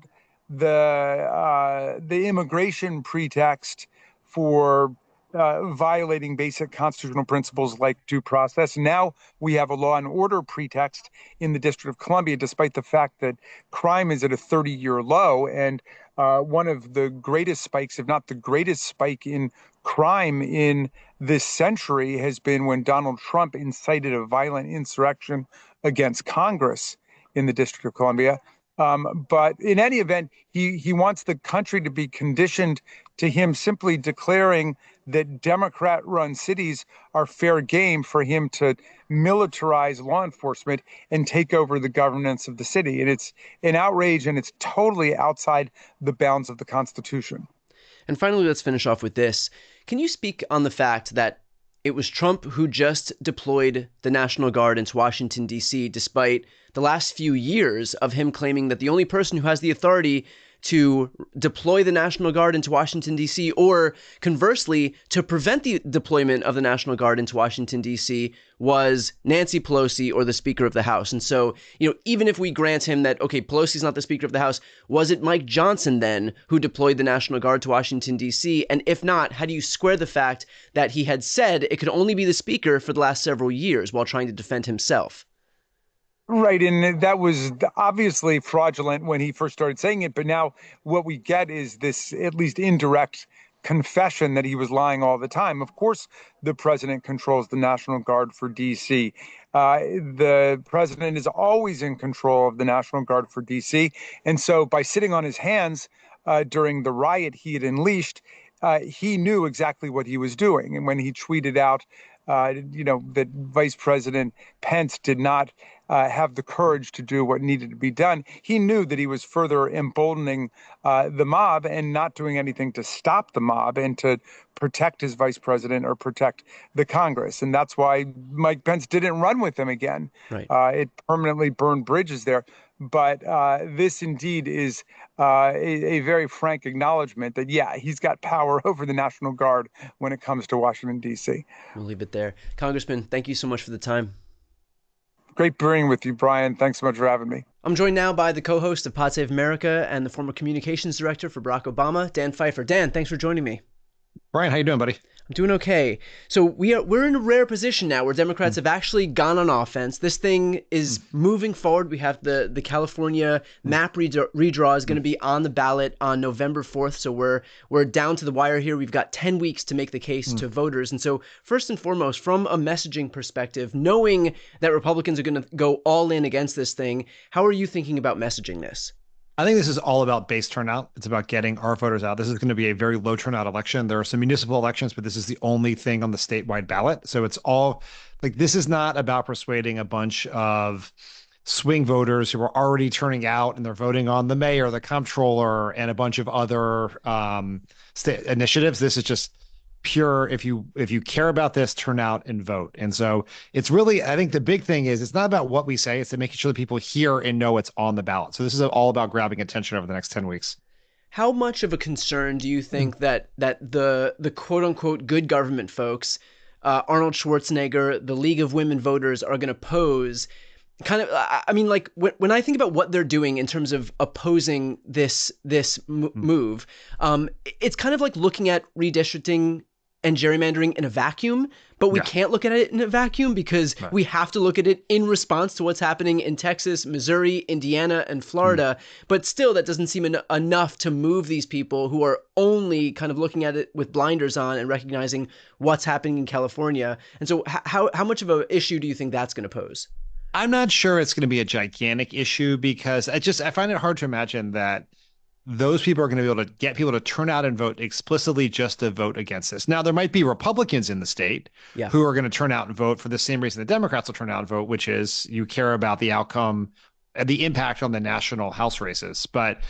the immigration pretext for violating basic constitutional principles like due process. Now we have a law and order pretext in the District of Columbia, despite the fact that crime is at a 30-year low. And one of the greatest spikes, if not the greatest spike in crime in this century, has been when Donald Trump incited a violent insurrection against Congress in the District of Columbia. But in any event, he wants the country to be conditioned to him simply declaring that Democrat-run cities are fair game for him to militarize law enforcement and take over the governance of the city. And it's an outrage, and it's totally outside the bounds of the Constitution. And finally, let's finish off with this. Can you speak on the fact that it was Trump who just deployed the National Guard into Washington, D.C., despite the last few years of him claiming that the only person who has the authority to deploy the National Guard into Washington, D.C., or conversely, to prevent the deployment of the National Guard into Washington, D.C., was Nancy Pelosi or the Speaker of the House. And so, even if we grant him that, okay, Pelosi's not the Speaker of the House, was it Mike Johnson then who deployed the National Guard to Washington, D.C.? And if not, how do you square the fact that he had said it could only be the Speaker for the last several years while trying to defend himself? Right. And that was obviously fraudulent when he first started saying it. But now what we get is this at least indirect confession that he was lying all the time. Of course, the president controls the National Guard for D.C. The president is always in control of the National Guard for D.C. And so by sitting on his hands during the riot he had unleashed, he knew exactly what he was doing. And when he tweeted out, that Vice President Pence did not have the courage to do what needed to be done, he knew that he was further emboldening the mob and not doing anything to stop the mob and to protect his vice president or protect the Congress. And that's why Mike Pence didn't run with him again. Right. It permanently burned bridges there. But this indeed is a very frank acknowledgement that, yeah, he's got power over the National Guard when it comes to Washington, D.C. We'll leave it there. Congressman, thank you so much for the time. Great being with you, Brian. Thanks so much for having me. I'm joined now by the co-host of Pod Save America and the former communications director for Barack Obama, Dan Pfeiffer. Dan, thanks for joining me. Brian, how you doing, buddy? I'm doing okay. So we're in a rare position now where Democrats have actually gone on offense. This thing is moving forward. We have the California map redraw is going to be on the ballot on November 4th. So we're down to the wire here. We've got 10 weeks to make the case to voters. And so first and foremost, from a messaging perspective, knowing that Republicans are going to go all in against this thing, how are you thinking about messaging this? I think this is all about base turnout. It's about getting our voters out. This is going to be a very low turnout election. There are some municipal elections, but this is the only thing on the statewide ballot. So it's all like, this is not about persuading a bunch of swing voters who are already turning out and they're voting on the mayor, the comptroller, and a bunch of other state initiatives. This is just pure, if you care about this, turn out and vote. And so it's really, I think the big thing is it's not about what we say, it's to making sure that people hear and know it's on the ballot. So this is all about grabbing attention over the next 10 weeks. How much of a concern do you think that the quote unquote good government folks, Arnold Schwarzenegger, the League of Women Voters, are going to pose? Kind of, I mean, like when I think about what they're doing in terms of opposing this move, it's kind of like looking at redistricting and gerrymandering in a vacuum, but we can't look at it in a vacuum because we have to look at it in response to what's happening in Texas, Missouri, Indiana, and Florida. But still, that doesn't seem enough to move these people who are only kind of looking at it with blinders on and recognizing what's happening in California. And so how much of an issue do you think that's going to pose? I'm not sure it's going to be a gigantic issue because I find it hard to imagine that those people are going to be able to get people to turn out and vote explicitly just to vote against this. Now, there might be Republicans in the state who are going to turn out and vote for the same reason the Democrats will turn out and vote, which is you care about the outcome and the impact on the national House races. But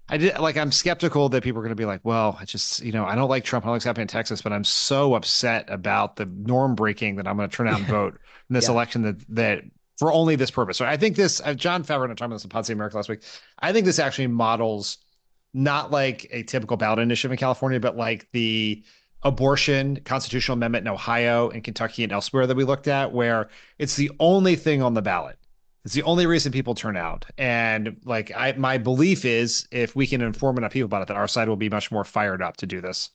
I'm skeptical that people are going to be like, well, I just, I don't like Trump. I don't like what's happening in Texas, but I'm so upset about the norm breaking that I'm going to turn out and vote in this election that for only this purpose. So I think this, John Favreau and I talked about this on Pod Save America last week. I think this actually models not like a typical ballot initiative in California, but like the abortion constitutional amendment in Ohio and Kentucky and elsewhere that we looked at, where it's the only thing on the ballot. It's the only reason people turn out. And my belief is if we can inform enough people about it, that our side will be much more fired up to do this.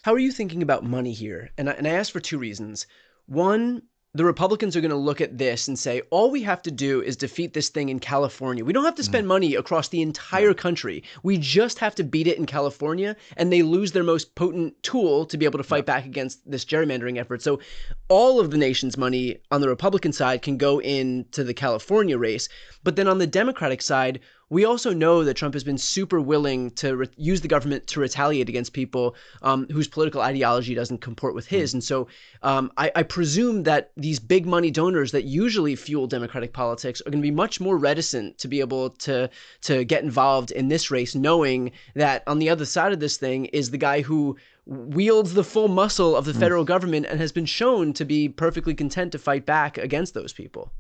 How are you thinking about money here? And I ask for two reasons. One, the Republicans are going to look at this and say, all we have to do is defeat this thing in California. We don't have to spend money across the entire country. We just have to beat it in California, and they lose their most potent tool to be able to fight back against this gerrymandering effort. So all of the nation's money on the Republican side can go into the California race. But then on the Democratic side, we also know that Trump has been super willing to use the government to retaliate against people whose political ideology doesn't comport with his. And so I presume that these big money donors that usually fuel Democratic politics are going to be much more reticent to be able to get involved in this race, knowing that on the other side of this thing is the guy who wields the full muscle of the federal government and has been shown to be perfectly content to fight back against those people.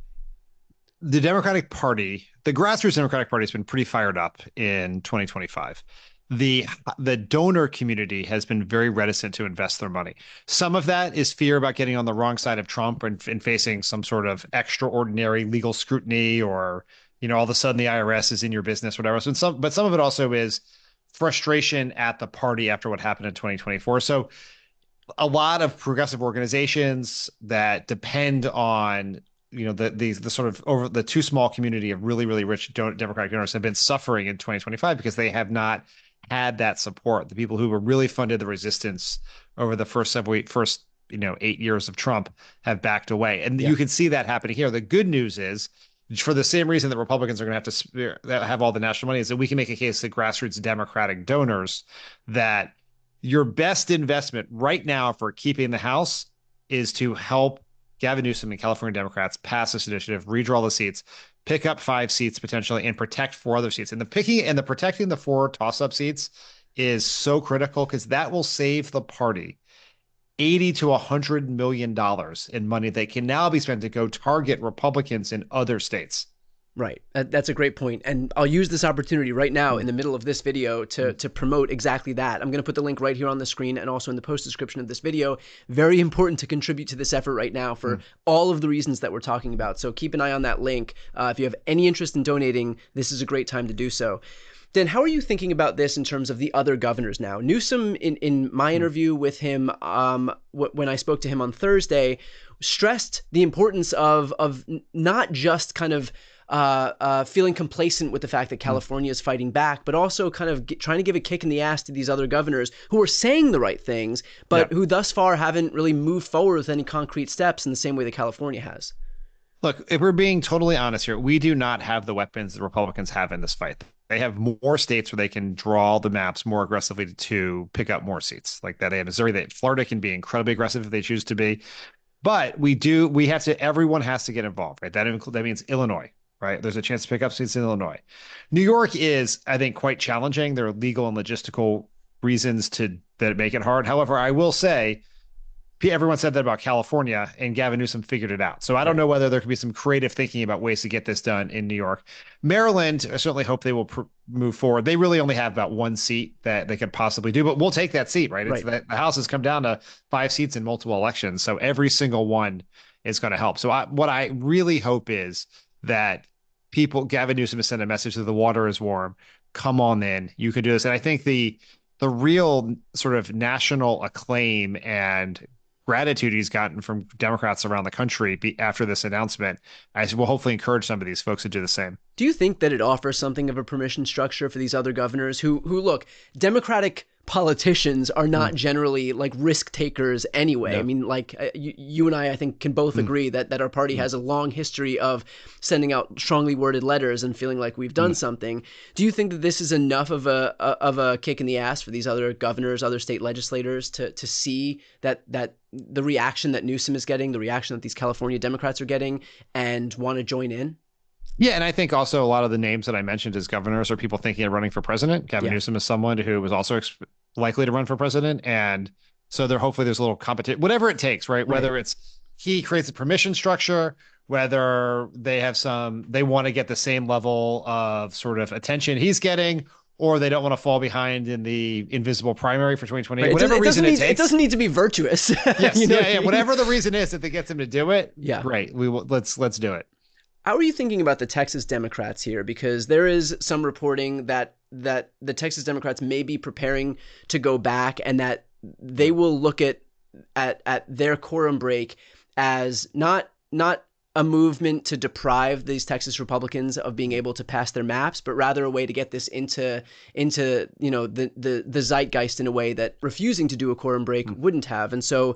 The Democratic Party, the grassroots Democratic Party, has been pretty fired up in 2025. The donor community has been very reticent to invest their money. Some of that is fear about getting on the wrong side of Trump and facing some sort of extraordinary legal scrutiny, or all of a sudden the IRS is in your business, whatever. But some of it also is frustration at the party after what happened in 2024. So a lot of progressive organizations that depend on the sort of over the too small community of really, really rich Democratic donors have been suffering in 2025 because they have not had that support. The people who were really funded the resistance over the first 8 years of Trump have backed away. And you can see that happening here. The good news is, for the same reason that Republicans are going to have all the national money, is that we can make a case to grassroots Democratic donors that your best investment right now for keeping the House is to help Gavin Newsom and California Democrats pass this initiative, redraw the seats, pick up 5 seats potentially, and protect 4 other seats. And the protecting the 4 toss-up seats is so critical because that will save the party $80 to $100 million in money that can now be spent to go target Republicans in other states. Right. That's a great point. And I'll use this opportunity right now in the middle of this video to promote exactly that. I'm going to put the link right here on the screen and also in the post description of this video. Very important to contribute to this effort right now for all of the reasons that we're talking about. So keep an eye on that link. If you have any interest in donating, this is a great time to do so. Dan, how are you thinking about this in terms of the other governors now? Newsom, in my interview with him, when I spoke to him on Thursday, stressed the importance of not just kind of feeling complacent with the fact that California is fighting back, but also kind of trying to give a kick in the ass to these other governors who are saying the right things, but who thus far haven't really moved forward with any concrete steps in the same way that California has. Look, if we're being totally honest here, we do not have the weapons the Republicans have in this fight. They have more states where they can draw the maps more aggressively to pick up more seats. Like that, they have Missouri, that Florida can be incredibly aggressive if they choose to be. But everyone has to get involved, right? That means Illinois. Right. There's a chance to pick up seats in Illinois. New York is, I think, quite challenging. There are legal and logistical reasons that make it hard. However, I will say, everyone said that about California, and Gavin Newsom figured it out. So I don't know whether there could be some creative thinking about ways to get this done in New York. Maryland, I certainly hope they will move forward. They really only have about 1 seat that they could possibly do, but we'll take that seat, right? The House has come down to 5 seats in multiple elections. So every single one is going to help. So what I really hope is that Gavin Newsom has sent a message that the water is warm. Come on in. You can do this. And I think the real sort of national acclaim and gratitude he's gotten from Democrats around the country after this announcement, I will hopefully encourage some of these folks to do the same. Do you think that it offers something of a permission structure for these other governors who look, Democratic politicians are not generally like risk takers anyway. No. I mean, like you and I think, can both agree that our party has a long history of sending out strongly worded letters and feeling like we've done something. Do you think that this is enough of a kick in the ass for these other governors, other state legislators to see that the reaction that Newsom is getting, the reaction that these California Democrats are getting, and want to join in? Yeah, and I think also a lot of the names that I mentioned as governors are people thinking of running for president. Gavin Newsom is someone who was also likely to run for president. And so hopefully there's a little competition, whatever it takes, right? Whether it's he creates a permission structure, whether they want to get the same level of sort of attention he's getting, or they don't want to fall behind in the invisible primary for 2020. Right. Whatever reason it takes. It doesn't need to be virtuous. Yes, whatever the reason is, if it gets him to do it, great. Let's do it. How are you thinking about the Texas Democrats here? Because there is some reporting that the Texas Democrats may be preparing to go back, and that they will look at their quorum break as not a movement to deprive these Texas Republicans of being able to pass their maps, but rather a way to get this into the zeitgeist in a way that refusing to do a quorum break wouldn't have. And so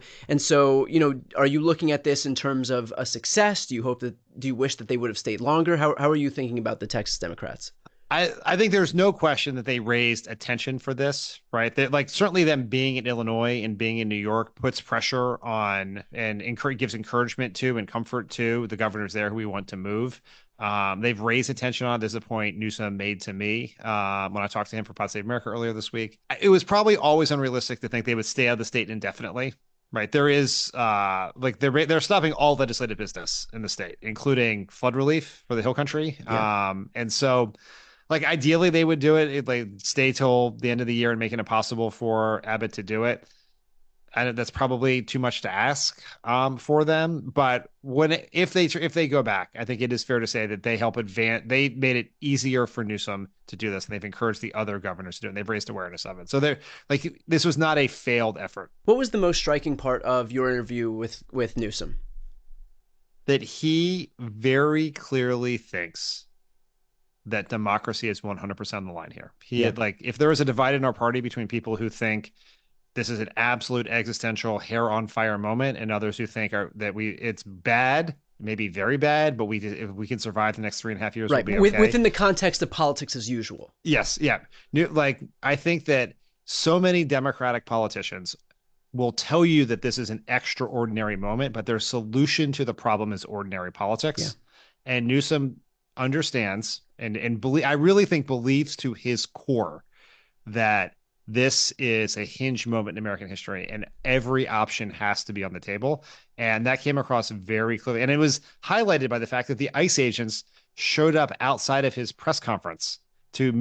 are you looking at this in terms of a success? Do you wish that they would have stayed longer? How are you thinking about the Texas Democrats? I think there's no question that they raised attention for this, right? They, like certainly them being in Illinois and being in New York puts pressure on and gives encouragement to and comfort to the governors there who we want to move. They've raised attention on. There's a point Newsom made to me when I talked to him for Pod Save America earlier this week. It was probably always unrealistic to think they would stay out of the state indefinitely. Right. There is like they're stopping all legislative business in the state, including flood relief for the Hill Country. Yeah. And so like ideally they would do it, like stay till the end of the year and make it impossible for Abbott to do it. And that's probably too much to ask for them. But if they go back, I think it is fair to say that they help advance. They made it easier for Newsom to do this, and they've encouraged the other governors to do it. And they've raised awareness of it. So they're like this was not a failed effort. What was the most striking part of your interview with Newsom? That he very clearly thinks that democracy is 100% on the line here. He had like if there was a divide in our party between people who think this is an absolute existential hair on fire moment, and others who think it's bad, maybe very bad, but if we can survive the next 3.5 years, right, we'll be okay. Within the context of politics as usual. Yes, yeah. Like I think that so many Democratic politicians will tell you that this is an extraordinary moment, but their solution to the problem is ordinary politics. Yeah. And Newsom understands and I really think believes to his core that this is a hinge moment in American history, and every option has to be on the table. And that came across very clearly. And it was highlighted by the fact that the ICE agents showed up outside of his press conference to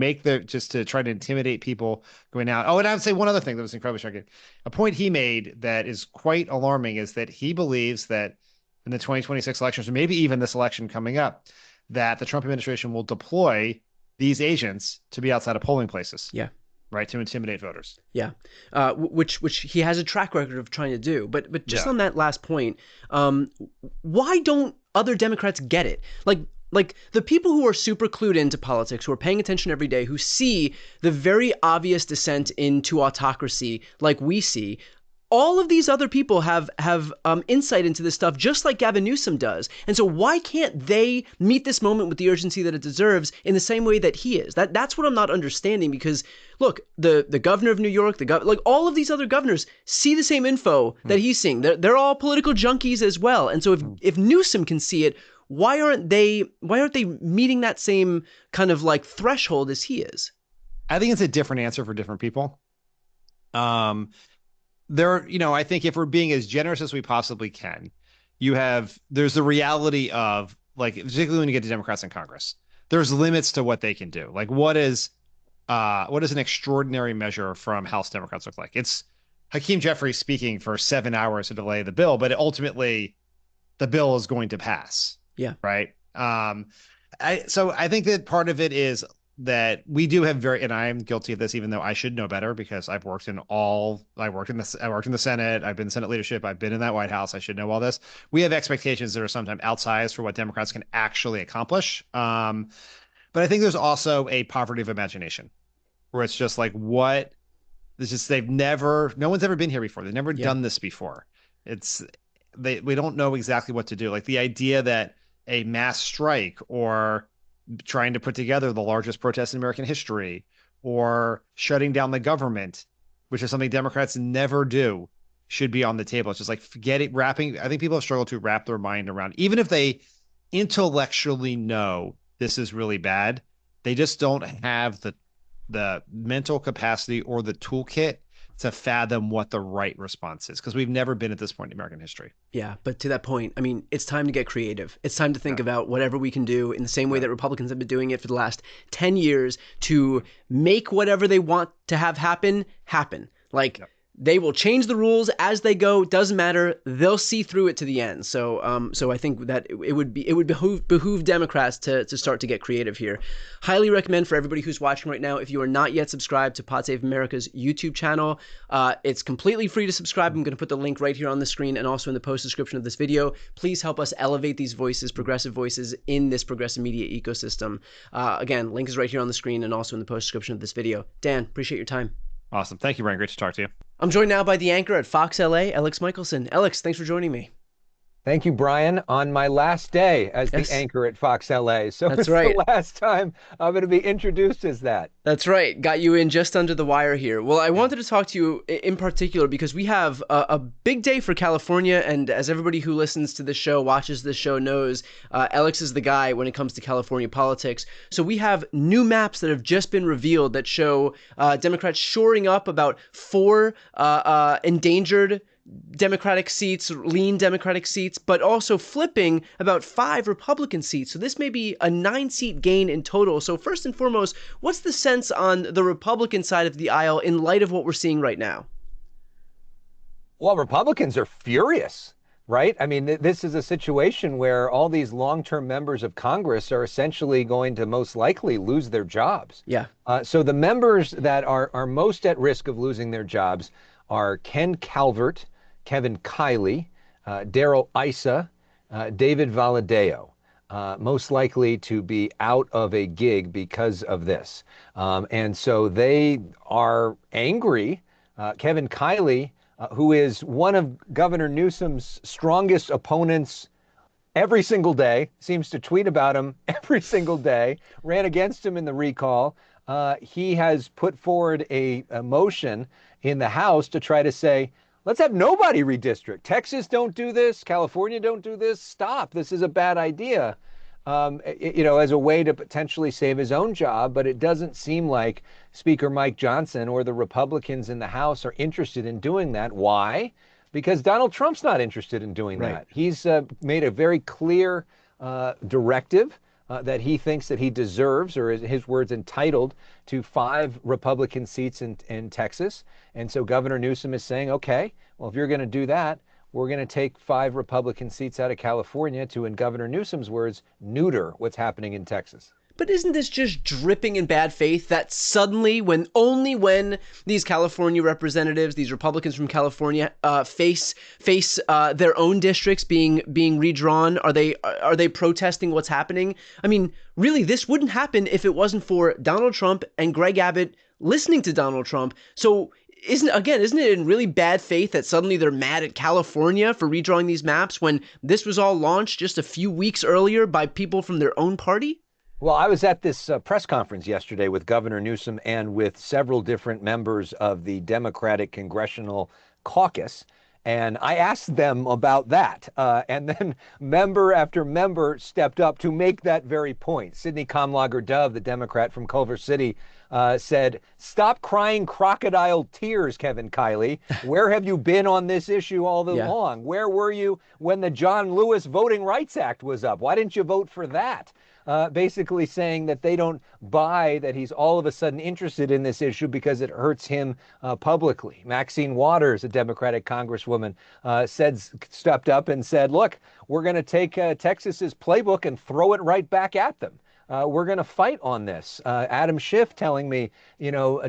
just to try to intimidate people going out. Oh, and I would say one other thing that was incredibly shocking. A point he made that is quite alarming is that he believes that in the 2026 elections, or maybe even this election coming up, that the Trump administration will deploy these agents to be outside of polling places. Yeah. Right, to intimidate voters. Yeah, which he has a track record of trying to do. But just on that last point, why don't other Democrats get it? Like the people who are super clued into politics, who are paying attention every day, who see the very obvious descent into autocracy like we see. All of these other people have insight into this stuff, just like Gavin Newsom does. And so why can't they meet this moment with the urgency that it deserves in the same way that he is? That's what I'm not understanding, because look, the governor of New York, like all of these other governors see the same info that he's seeing. They're all political junkies as well. And so if Newsom can see it, why aren't they meeting that same kind of like threshold as he is? I think it's a different answer for different people. I think if we're being as generous as we possibly can, there's the reality of, like, particularly when you get to Democrats in Congress, there's limits to what they can do. Like, what does an extraordinary measure from House Democrats look like? It's Hakeem Jeffries speaking for 7 hours to delay the bill, but ultimately the bill is going to pass. Yeah. Right. So I think that part of it is that we do have and I'm guilty of this, even though I should know better because I worked in the Senate. I've been in Senate leadership. I've been in that White House. I should know all this. We have expectations that are sometimes outsized for what Democrats can actually accomplish. But I think there's also a poverty of imagination where it's just like, no one's ever been here before. They've never done this before. We don't know exactly what to do. Like the idea that a mass strike or trying to put together the largest protest in American history or shutting down the government, which is something Democrats never do, should be on the table. It's just like I think people have struggled to wrap their mind around, even if they intellectually know this is really bad, they just don't have the mental capacity or the toolkit to fathom what the right response is, because we've never been at this point in American history. Yeah, but to that point, I mean, it's time to get creative. It's time to think about whatever we can do in the same way that Republicans have been doing it for the last 10 years to make whatever they want to have happen. Like, they will change the rules as they go. Doesn't matter. They'll see through it to the end. So I think that it would behoove Democrats to start to get creative here. Highly recommend for everybody who's watching right now, if you are not yet subscribed to Pod Save America's YouTube channel, it's completely free to subscribe. I'm going to put the link right here on the screen and also in the post description of this video. Please help us elevate these voices, progressive voices in this progressive media ecosystem. Again, link is right here on the screen and also in the post description of this video. Dan, appreciate your time. Awesome. Thank you, Brian. Great to talk to you. I'm joined now by the anchor at Fox LA, Alex Michelson. Alex, thanks for joining me. Thank you, Brian, on my last day as the Yes, anchor at Fox LA. So that's it's the right. last time I'm going to be introduced as that. That's right. Got you in just under the wire here. Well, I wanted to talk to you in particular because we have a big day for California. And as everybody who listens to this show, watches this show knows, Alex is the guy when it comes to California politics. So we have new maps that have just been revealed that show Democrats shoring up about four endangered Democratic seats, lean Democratic seats, but also flipping about 5 Republican seats. So this may be a 9-seat gain in total. So first and foremost, what's the sense on the Republican side of the aisle in light of what we're seeing right now? Well, Republicans are furious, right? I mean, this is a situation where all these long-term members of Congress are essentially going to most likely lose their jobs. Yeah. So the members that are most at risk of losing their jobs are Ken Calvert, Kevin Kiley, Darrell Issa, David Valadao, most likely to be out of a gig because of this. And so they are angry. Kevin Kiley, who is one of Governor Newsom's strongest opponents every single day, seems to tweet about him every single day, ran against him in the recall. He has put forward a motion in the House to try to say, let's have nobody redistrict. Texas don't do this. California don't do this. Stop. This is a bad idea, as a way to potentially save his own job. But it doesn't seem like Speaker Mike Johnson or the Republicans in the House are interested in doing that. Why? Because Donald Trump's not interested in doing that. He's made a very clear directive that he thinks that he deserves, or in his words, entitled to 5 Republican seats in Texas. And so Governor Newsom is saying, okay, well, if you're going to do that, we're going to take 5 Republican seats out of California to, in Governor Newsom's words, neuter what's happening in Texas. But isn't this just dripping in bad faith that suddenly, only when these California representatives, these Republicans from California, face their own districts being redrawn, are they protesting what's happening? I mean, really, this wouldn't happen if it wasn't for Donald Trump and Greg Abbott listening to Donald Trump. So isn't it in really bad faith that suddenly they're mad at California for redrawing these maps when this was all launched just a few weeks earlier by people from their own party? Well, I was at this press conference yesterday with Governor Newsom and with several different members of the Democratic Congressional Caucus, and I asked them about that. And then member after member stepped up to make that very point. Sidney Comlager-Dove, the Democrat from Culver City, said, "Stop crying crocodile tears, Kevin Kiley. Where have you been on this issue all along? Where were you when the John Lewis Voting Rights Act was up? Why didn't you vote for that?" Basically saying that they don't buy that he's all of a sudden interested in this issue because it hurts him publicly. Maxine Waters, a Democratic congresswoman, stepped up and said, look, we're going to take Texas's playbook and throw it right back at them. We're going to fight on this. Adam Schiff telling me,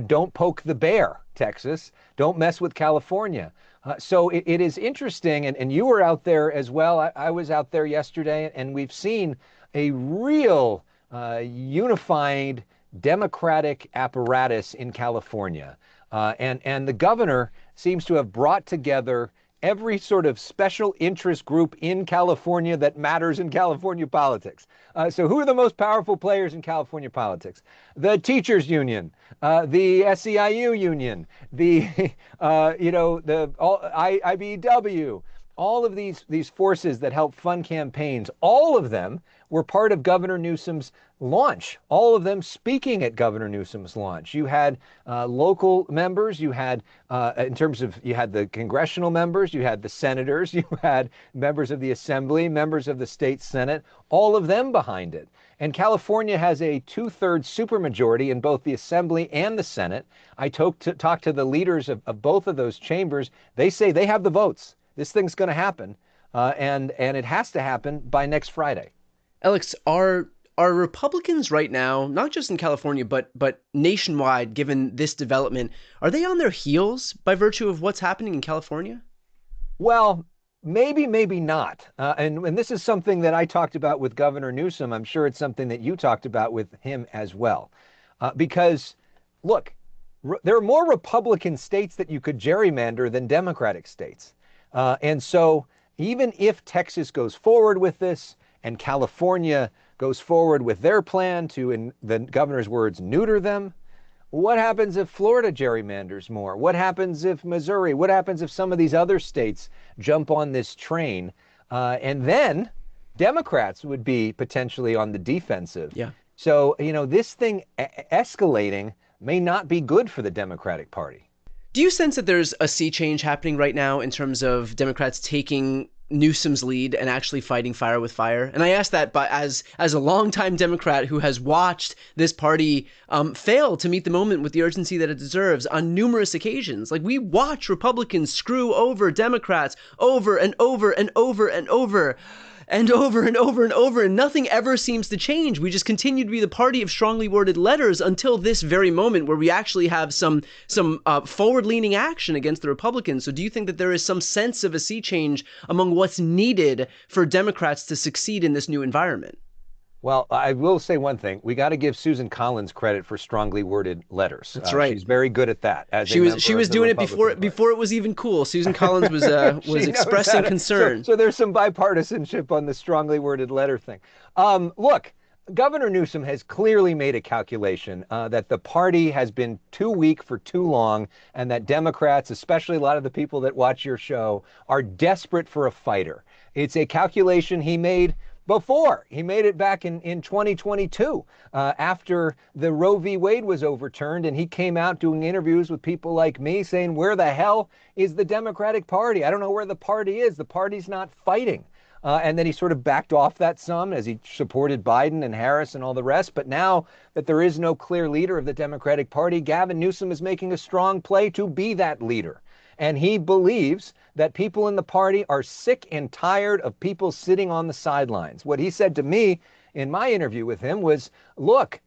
don't poke the bear, Texas. Don't mess with California. So it is interesting. And you were out there as well. I was out there yesterday, and we've seen a real unified Democratic apparatus in California. And the governor seems to have brought together every sort of special interest group in California that matters in California politics. So who are the most powerful players in California politics? The teachers union, the SEIU union, the IBEW, all of these forces that help fund campaigns, all of them were part of Governor Newsom's launch, all of them speaking at Governor Newsom's launch. You had local members, you had, you had the congressional members, you had the senators, you had members of the Assembly, members of the state Senate, all of them behind it. And California has a 2/3 supermajority in both the Assembly and the Senate. I talked to the leaders of both of those chambers. They say they have the votes. This thing's going to happen, and it has to happen by next Friday. Alex, are Republicans right now, not just in California, but nationwide, given this development, are they on their heels by virtue of what's happening in California? Well, maybe, maybe not. And this is something that I talked about with Governor Newsom. I'm sure it's something that you talked about with him as well. Because, look, there are more Republican states that you could gerrymander than Democratic states. And so even if Texas goes forward with this and California goes forward with their plan to, in the governor's words, neuter them, what happens if Florida gerrymanders more? What happens if Missouri? What happens if some of these other states jump on this train? And then Democrats would be potentially on the defensive. Yeah. So, this thing escalating may not be good for the Democratic Party. Do you sense that there's a sea change happening right now in terms of Democrats taking Newsom's lead and actually fighting fire with fire? And I ask that as a longtime Democrat who has watched this party fail to meet the moment with the urgency that it deserves on numerous occasions. Like, we watch Republicans screw over Democrats over and over and over and over. And over and over and over, and nothing ever seems to change. We just continue to be the party of strongly worded letters until this very moment where we actually have some forward-leaning action against the Republicans. So do you think that there is some sense of a sea change among what's needed for Democrats to succeed in this new environment? Well, I will say one thing. We got to give Susan Collins credit for strongly worded letters. That's right. She's very good at that. She was doing it before it was even cool. Susan Collins was expressing concern. So there's some bipartisanship on the strongly worded letter thing. Look, Governor Newsom has clearly made a calculation that the party has been too weak for too long, and that Democrats, especially a lot of the people that watch your show, are desperate for a fighter. It's a calculation he made before. He made it back in 2022 after the Roe v. Wade was overturned, and he came out doing interviews with people like me saying, where the hell is the Democratic Party? I don't know where the party is. The party's not fighting. And then he sort of backed off that some as he supported Biden and Harris and all the rest. But now that there is no clear leader of the Democratic Party, Gavin Newsom is making a strong play to be that leader. And he believes that people in the party are sick and tired of people sitting on the sidelines. What he said to me in my interview with him was, look,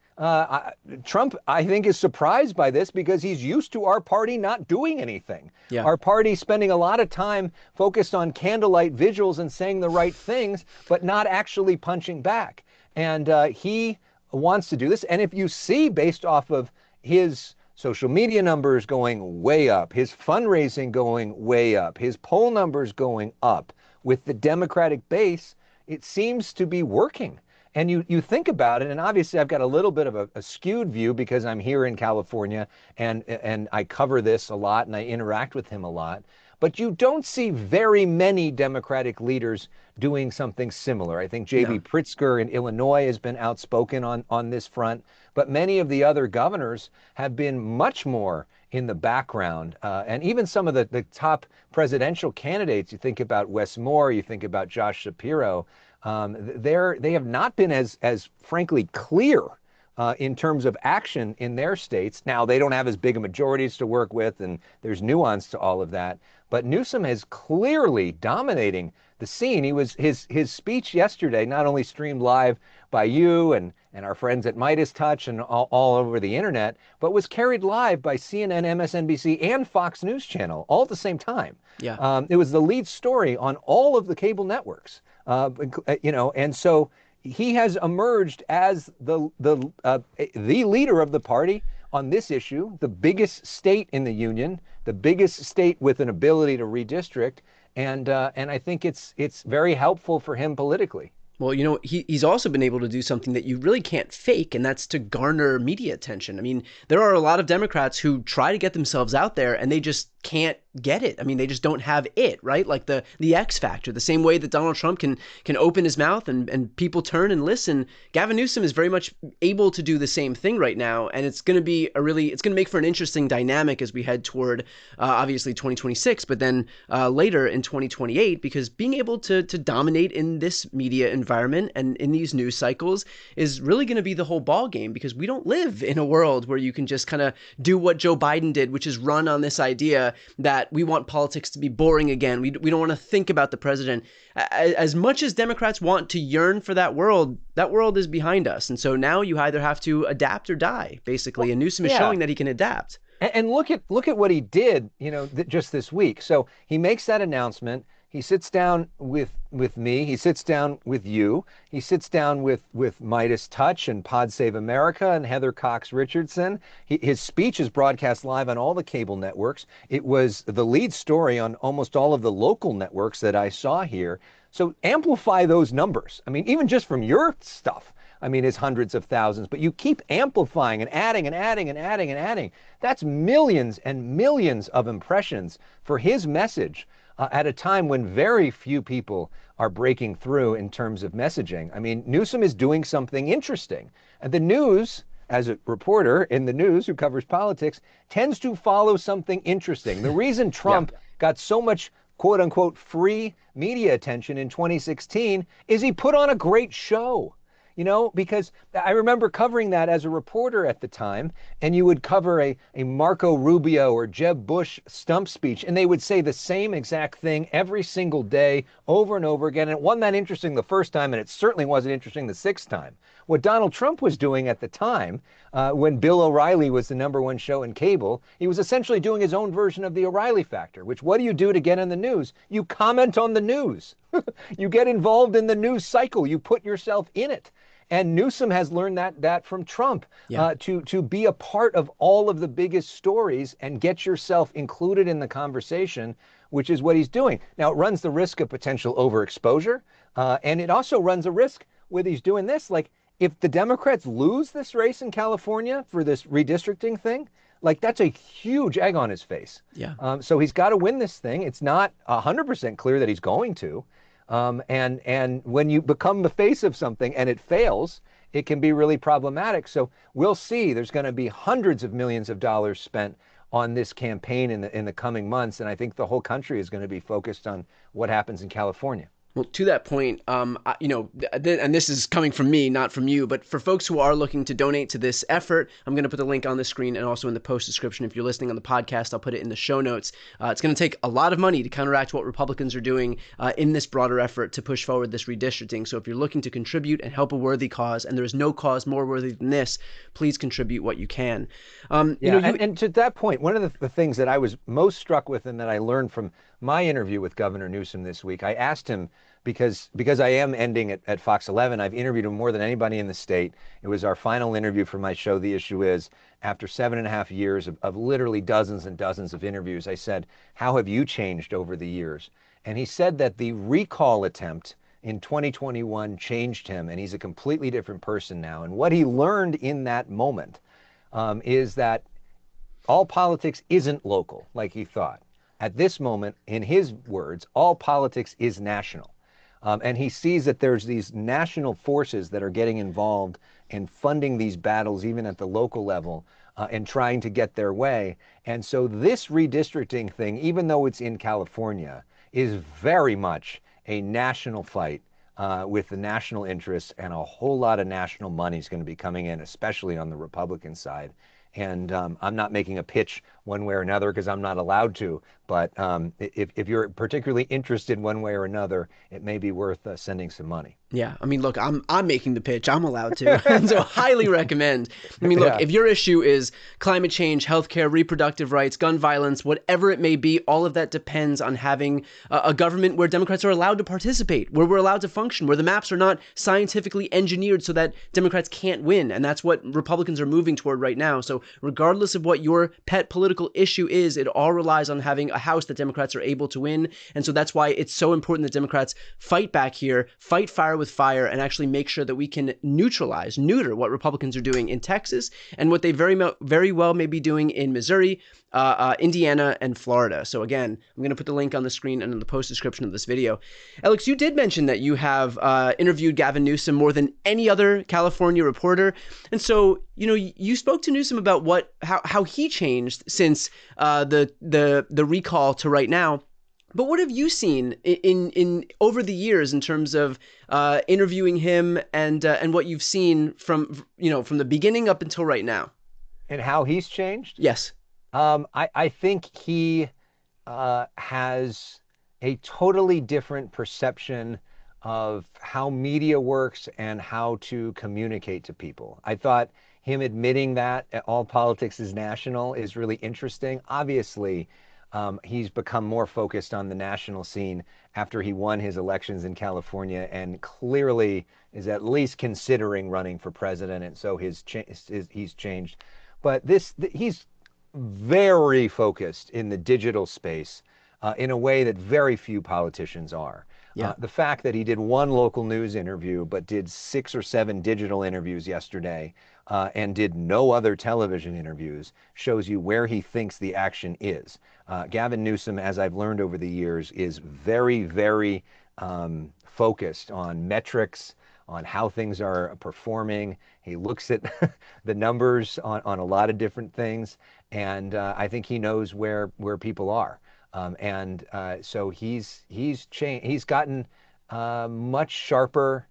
Trump, I think, is surprised by this because he's used to our party not doing anything. Yeah. Our party spending a lot of time focused on candlelight vigils and saying the right things, but not actually punching back. And he wants to do this. And if you see, based off of his social media numbers going way up, his fundraising going way up, his poll numbers going up with the Democratic base, it seems to be working. And you think about it, and obviously I've got a little bit of a skewed view because I'm here in California and I cover this a lot and I interact with him a lot. But you don't see very many Democratic leaders doing something similar. I think J.B. Pritzker in Illinois has been outspoken on this front, but many of the other governors have been much more in the background. And even some of the top presidential candidates, you think about Wes Moore, you think about Josh Shapiro, they have not been as frankly clear in terms of action in their states. Now, they don't have as big a majorities to work with, and there's nuance to all of that. But Newsom is clearly dominating the scene. His speech yesterday, not only streamed live by you and our friends at Midas Touch and all over the internet, but was carried live by CNN, MSNBC, and Fox News Channel all at the same time. Yeah. It was the lead story on all of the cable networks. And so he has emerged as the leader of the party on this issue, the biggest state in the union, the biggest state with an ability to redistrict, and I think it's very helpful for him politically. Well, he's also been able to do something that you really can't fake, and that's to garner media attention. I mean, there are a lot of Democrats who try to get themselves out there, and they just can't get it. I mean, they just don't have it, right? Like the X factor, the same way that Donald Trump can open his mouth and people turn and listen. Gavin Newsom is very much able to do the same thing right now. And it's going to be it's going to make for an interesting dynamic as we head toward, obviously 2026, but then later in 2028, because being able to dominate in this media environment and in these news cycles is really going to be the whole ball game, because we don't live in a world where you can just kind of do what Joe Biden did, which is run on this idea that we want politics to be boring again. We don't want to think about the president. As much as Democrats want to yearn for that world is behind us. And so now you either have to adapt or die, basically. And Newsom is showing that he can adapt. And look at what he did, just this week. So he makes that announcement. He sits down with me. He sits down with you. He sits down with Midas Touch and Pod Save America and Heather Cox Richardson. His speech is broadcast live on all the cable networks. It was the lead story on almost all of the local networks that I saw here. So amplify those numbers. I mean, even just from your stuff, I mean, it's hundreds of thousands, but you keep amplifying and adding and adding and adding and adding. That's millions and millions of impressions for his message at a time when very few people are breaking through in terms of messaging. I mean, Newsom is doing something interesting. And the news, as a reporter in the news who covers politics, tends to follow something interesting. The reason Trump got so much quote unquote free media attention in 2016 is he put on a great show. You know, because I remember covering that as a reporter at the time, and you would cover a Marco Rubio or Jeb Bush stump speech, and they would say the same exact thing every single day over and over again. And it wasn't that interesting the first time, and it certainly wasn't interesting the sixth time. What Donald Trump was doing at the time, when Bill O'Reilly was the #1 show in cable, he was essentially doing his own version of the O'Reilly factor, which what do you do to get in the news? You comment on the news. You get involved in the news cycle. You put yourself in it. And Newsom has learned that from Trump, to be a part of all of the biggest stories and get yourself included in the conversation, which is what he's doing. Now, it runs the risk of potential overexposure, and it also runs a risk with he's doing this. Like, if the Democrats lose this race in California for this redistricting thing, like, that's a huge egg on his face. So he's got to win this thing. It's not 100% clear that he's going to. And when you become the face of something and it fails, it can be really problematic. So we'll see. There's going to be hundreds of millions of dollars spent on this campaign in the coming months. And I think the whole country is going to be focused on what happens in California. Well, to that point, you know, and this is coming from me, not from you, but for folks who are looking to donate to this effort, I'm going to put the link on the screen and also in the post description. If you're listening on the podcast, I'll put it in the show notes. It's going to take a lot of money to counteract what Republicans are doing in this broader effort to push forward this redistricting. So if you're looking to contribute and help a worthy cause, and there is no cause more worthy than this, please contribute what you can. And to that point, one of the things that I was most struck with and that I learned from my interview with Governor Newsom this week, I asked him, because I am ending at Fox 11, I've interviewed him more than anybody in the state. It was our final interview for my show, The Issue Is. After 7.5 years of literally dozens and dozens of interviews, I said, how have you changed over the years? And he said that the recall attempt in 2021 changed him, and he's a completely different person now. And what he learned in that moment is that all politics isn't local like he thought. At this moment, in his words, all politics is national. And he sees that there's these national forces that are getting involved in funding these battles, even at the local level, and trying to get their way. And so this redistricting thing, even though it's in California, is very much a national fight with the national interests, and a whole lot of national money is going to be coming in, especially on the Republican side. And I'm not making a pitch one way or another because I'm not allowed to. But if you're particularly interested one way or another, it may be worth sending some money. Yeah, I mean, look, I'm making the pitch. I'm allowed to, and so highly recommend. I mean, look, if your issue is climate change, healthcare, reproductive rights, gun violence, whatever it may be, all of that depends on having a government where Democrats are allowed to participate, where we're allowed to function, where the maps are not scientifically engineered so that Democrats can't win, and that's what Republicans are moving toward right now. So regardless of what your pet political issue is, it all relies on having a House that Democrats are able to win, and so that's why it's so important that Democrats fight back here, fight fire with fire, and actually make sure that we can neuter what Republicans are doing in Texas and what they very well may be doing in Missouri, Indiana, and Florida. So again, I'm going to put the link on the screen and in the post description of this video. Alex, you did mention that you have interviewed Gavin Newsom more than any other California reporter, and so you spoke to Newsom about how he changed since the recall to right now. But what have you seen in over the years in terms of interviewing him and what you've seen from the beginning up until right now? And how he's changed? Yes. I think he has a totally different perception of how media works and how to communicate to people. I thought him admitting that all politics is national is really interesting. Obviously, He's become more focused on the national scene after he won his elections in California, and clearly is at least considering running for president. And so he's changed. But he's very focused in the digital space in a way that very few politicians are. Yeah. The fact that he did one local news interview, but did 6 or 7 digital interviews yesterday, and did no other television interviews, shows you where he thinks the action is. Gavin Newsom, as I've learned over the years, is very, very focused on metrics, on how things are performing. He looks at the numbers on a lot of different things, and I think he knows where people are. So he's changed. He's gotten much sharper,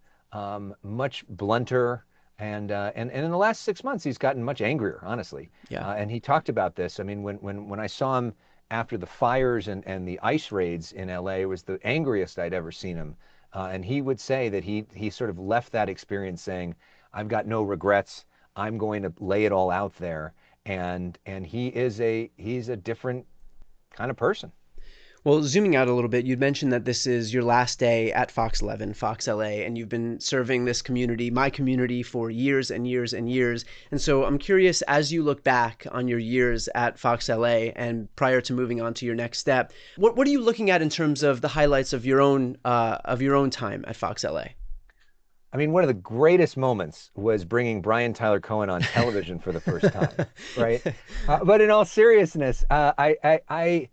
much blunter, and in the last 6 months, he's gotten much angrier, honestly. Yeah. And he talked about this. I mean, when I saw him after the fires and the ICE raids in LA, it was the angriest I'd ever seen him. And he would say that he sort of left that experience saying, "I've got no regrets. I'm going to lay it all out there." And he's a different kind of person. Well, zooming out a little bit, you'd mentioned that this is your last day at Fox 11, Fox LA, and you've been serving this community, my community, for years and years and years. And so I'm curious, as you look back on your years at Fox LA and prior to moving on to your next step, what are you looking at in terms of the highlights of your own time at Fox LA? I mean, one of the greatest moments was bringing Brian Tyler Cohen on television for the first time, right? But in all seriousness, I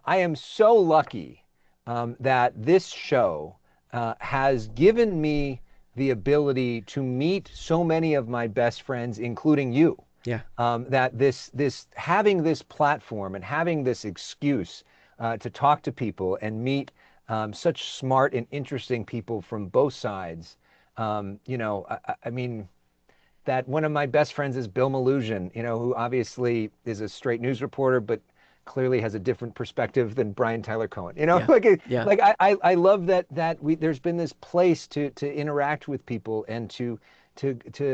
am so lucky that this show has given me the ability to meet so many of my best friends, including you. Yeah. That this having this platform and having this excuse to talk to people and meet such smart and interesting people from both sides. I mean, that one of my best friends is Bill Malugin, who obviously is a straight news reporter, but clearly has a different perspective than Brian Tyler Cohen. I love that there's been this place to interact with people and to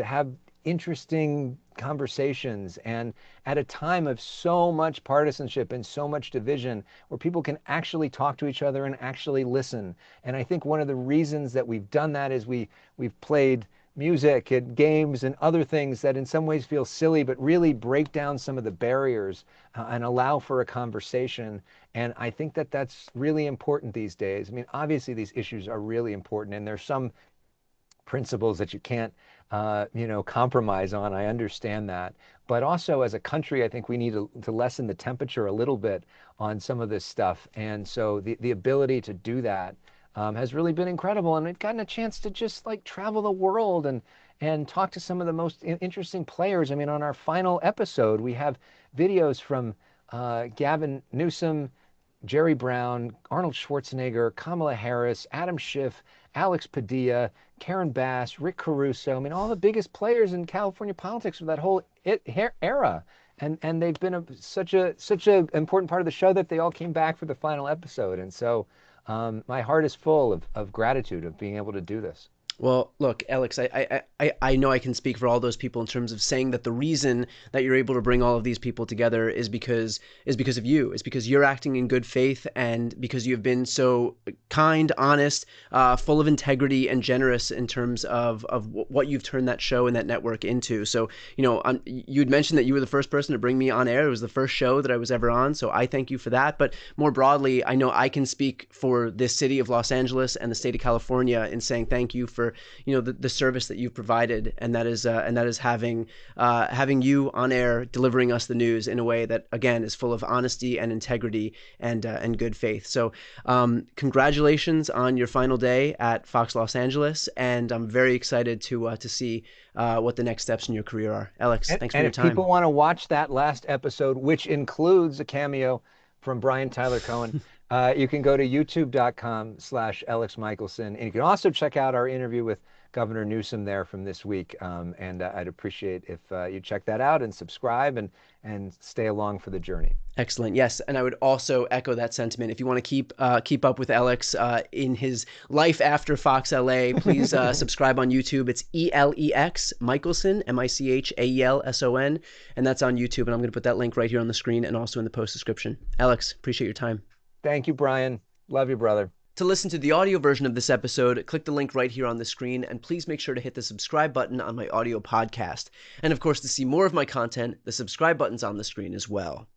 have interesting conversations, and at a time of so much partisanship and so much division, where people can actually talk to each other and actually listen. And I think one of the reasons that we've done that is we've played music and games and other things that in some ways feel silly, but really break down some of the barriers and allow for a conversation. And I think that that's really important these days. I mean, obviously these issues are really important, and there's some principles that you can't, compromise on. I understand that. But also as a country, I think we need to lessen the temperature a little bit on some of this stuff. And so the ability to do that has really been incredible. And I've gotten a chance to just travel the world and talk to some of the most interesting players. I mean, on our final episode, we have videos from Gavin Newsom, Jerry Brown, Arnold Schwarzenegger, Kamala Harris, Adam Schiff, Alex Padilla, Karen Bass, Rick Caruso. I mean, all the biggest players in California politics for that whole era. And they've been such a important part of the show that they all came back for the final episode. And so my heart is full of gratitude of being able to do this. Well, look, Alex, I know I can speak for all those people in terms of saying that the reason that you're able to bring all of these people together is because of you. It's because you're acting in good faith, and because you've been so kind, honest, full of integrity, and generous in terms of what you've turned that show and that network into. So, you'd mentioned that you were the first person to bring me on air. It was the first show that I was ever on. So I thank you for that. But more broadly, I know I can speak for this city of Los Angeles and the state of California in saying thank you for the service that you've provided, and that is having you on air delivering us the news in a way that again is full of honesty and integrity and good faith. So congratulations on your final day at Fox Los Angeles, and I'm very excited to see what the next steps in your career are. Alex, thanks for your time. And if people want to watch that last episode, which includes a cameo from Brian Tyler Cohen, you can go to youtube.com/Alex Michelson. And you can also check out our interview with Governor Newsom there from this week. And I'd appreciate if you check that out and subscribe and stay along for the journey. Excellent. Yes, and I would also echo that sentiment. If you want to keep up with Alex in his life after Fox LA, please subscribe on YouTube. It's ELEX Michelson, Michaelson, and that's on YouTube. And I'm going to put that link right here on the screen and also in the post description. Alex, appreciate your time. Thank you, Brian. Love you, brother. To listen to the audio version of this episode, click the link right here on the screen, and please make sure to hit the subscribe button on my audio podcast. And of course, to see more of my content, the subscribe button's on the screen as well.